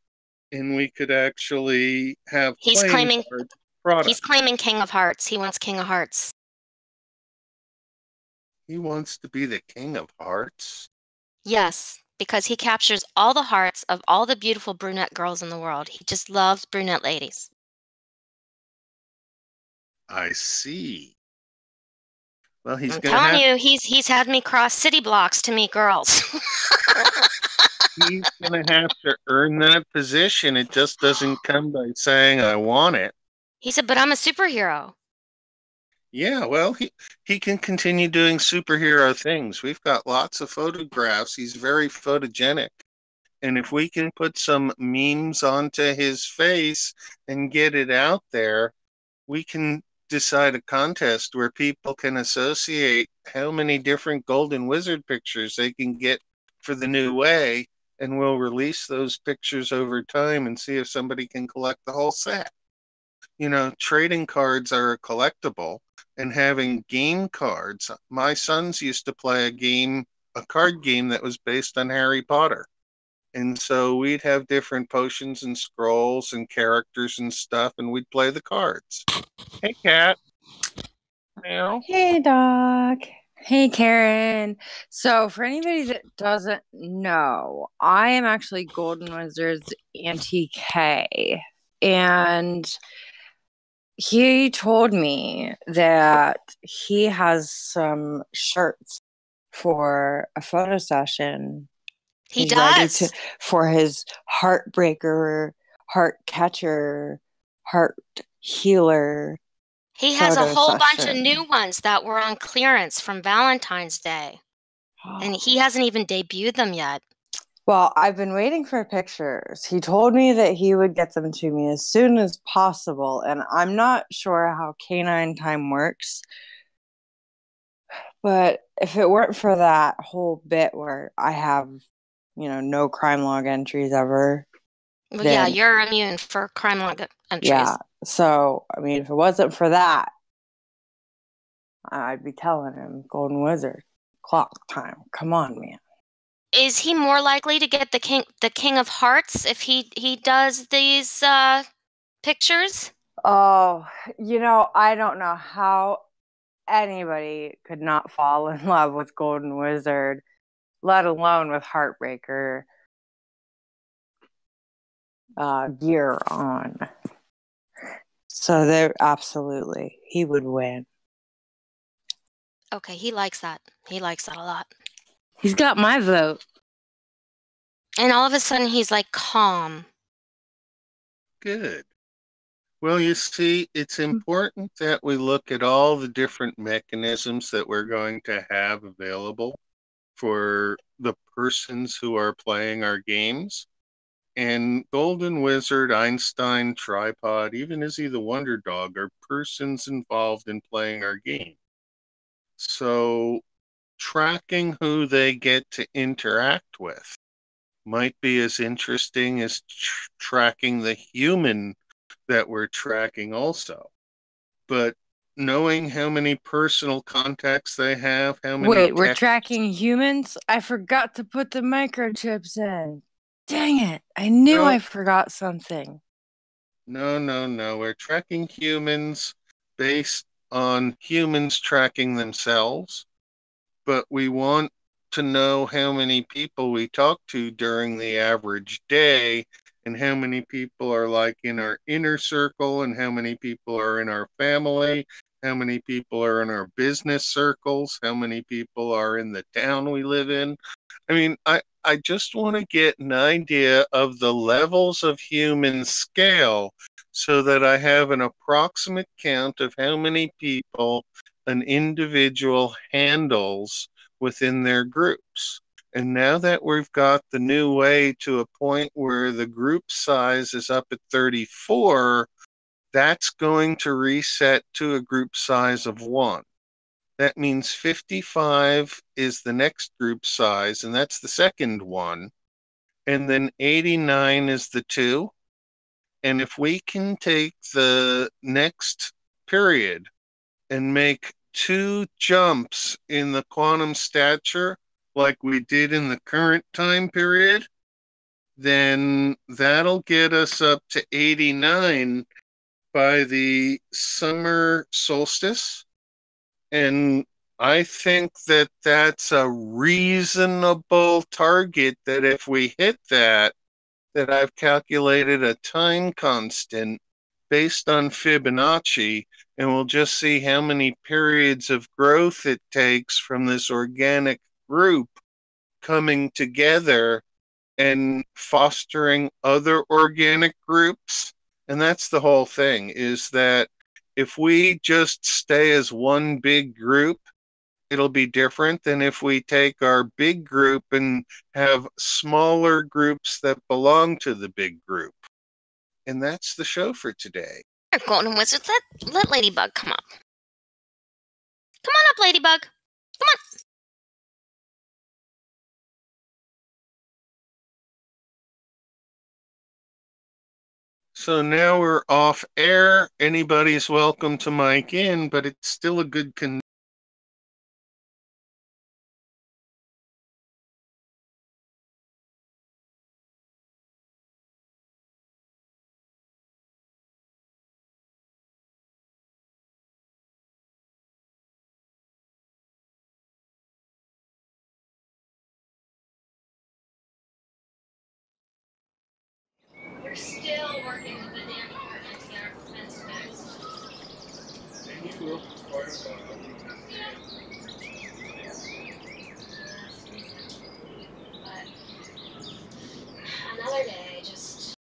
and we could actually have he's playing claiming card product. King of Hearts. He wants King of Hearts. He wants to be the king of hearts. Yes, because he captures all the hearts of all the beautiful brunette girls in the world. He just loves brunette ladies. I see. Well, he's I'm gonna telling have you, he's had me cross city blocks to meet girls. he's gonna have to earn that position. It just doesn't come by saying I want it. He said, but I'm a superhero. Yeah, well, he can continue doing superhero things. We've got lots of photographs. He's very photogenic. And if we can put some memes onto his face and get it out there, we can decide a contest where people can associate how many different Golden Wizard pictures they can get for the new way, and we'll release those pictures over time and see if somebody can collect the whole set. You know, trading cards are a collectible, and having game cards. My sons used to play a card game that was based on Harry Potter. And so we'd have different potions and scrolls and characters and stuff, and we'd play the cards. Hey, Kat. Meow. Hey, Doc. Hey, Karen. So, for anybody that doesn't know, I am actually Golden Wizard's Auntie K. And he told me that he has some shirts for a photo session. He He's ready does. for his heartbreaker, heart catcher, heart healer. He has a photo whole bunch of session. new ones that were on clearance from Valentine's Day. And he hasn't even debuted them yet. Well, I've been waiting for pictures. He told me that he would get them to me as soon as possible, and I'm not sure how Canine Time works. But if it weren't for that whole bit where I have, no crime log entries ever. Well, yeah, you're immune for crime log entries. Yeah. So, I mean, if it wasn't for that, I'd be telling him, Golden Wizard, clock time. Come on, man. Is he more likely to get the King of Hearts if he does these pictures? Oh, I don't know how anybody could not fall in love with Golden Wizard, let alone with Heartbreaker gear on. So he would win. Okay, he likes that. He likes that a lot. He's got my vote. And all of a sudden, he's like calm. Good. Well, you see, it's important that we look at all the different mechanisms that we're going to have available for the persons who are playing our games. And Golden Wizard, Einstein, Tripod, even Izzy the Wonder Dog are persons involved in playing our game. So tracking who they get to interact with might be as interesting as tracking the human that we're tracking also. But knowing how many personal contacts they have, how many... Wait, we're tracking humans? I forgot to put the microchips in. Dang it. I knew I forgot something. No. We're tracking humans based on humans tracking themselves, but we want to know how many people we talk to during the average day and how many people are like in our inner circle and how many people are in our family, how many people are in our business circles, how many people are in the town we live in. I mean, I just want to get an idea of the levels of human scale so that I have an approximate count of how many people an individual handles within their groups. And now that we've got the new way to a point where the group size is up at 34, that's going to reset to a group size of 1. That means 55 is the next group size, and that's the second one. And then 89 is the 2. And if we can take the next period and make 2 jumps in the quantum stature like we did in the current time period, then that'll get us up to 89 by the summer solstice. And I think that that's a reasonable target, that if we hit that I've calculated a time constant based on Fibonacci, and we'll just see how many periods of growth it takes from this organic group coming together and fostering other organic groups. And that's the whole thing, is that if we just stay as one big group, it'll be different than if we take our big group and have smaller groups that belong to the big group. And that's the show for today. Golden Wizards, let Ladybug come up. Come on up, Ladybug. Come on. So now we're off air. Anybody's welcome to mic in, but it's still a good We're still working with the damn department to get our fence fixed. And you will.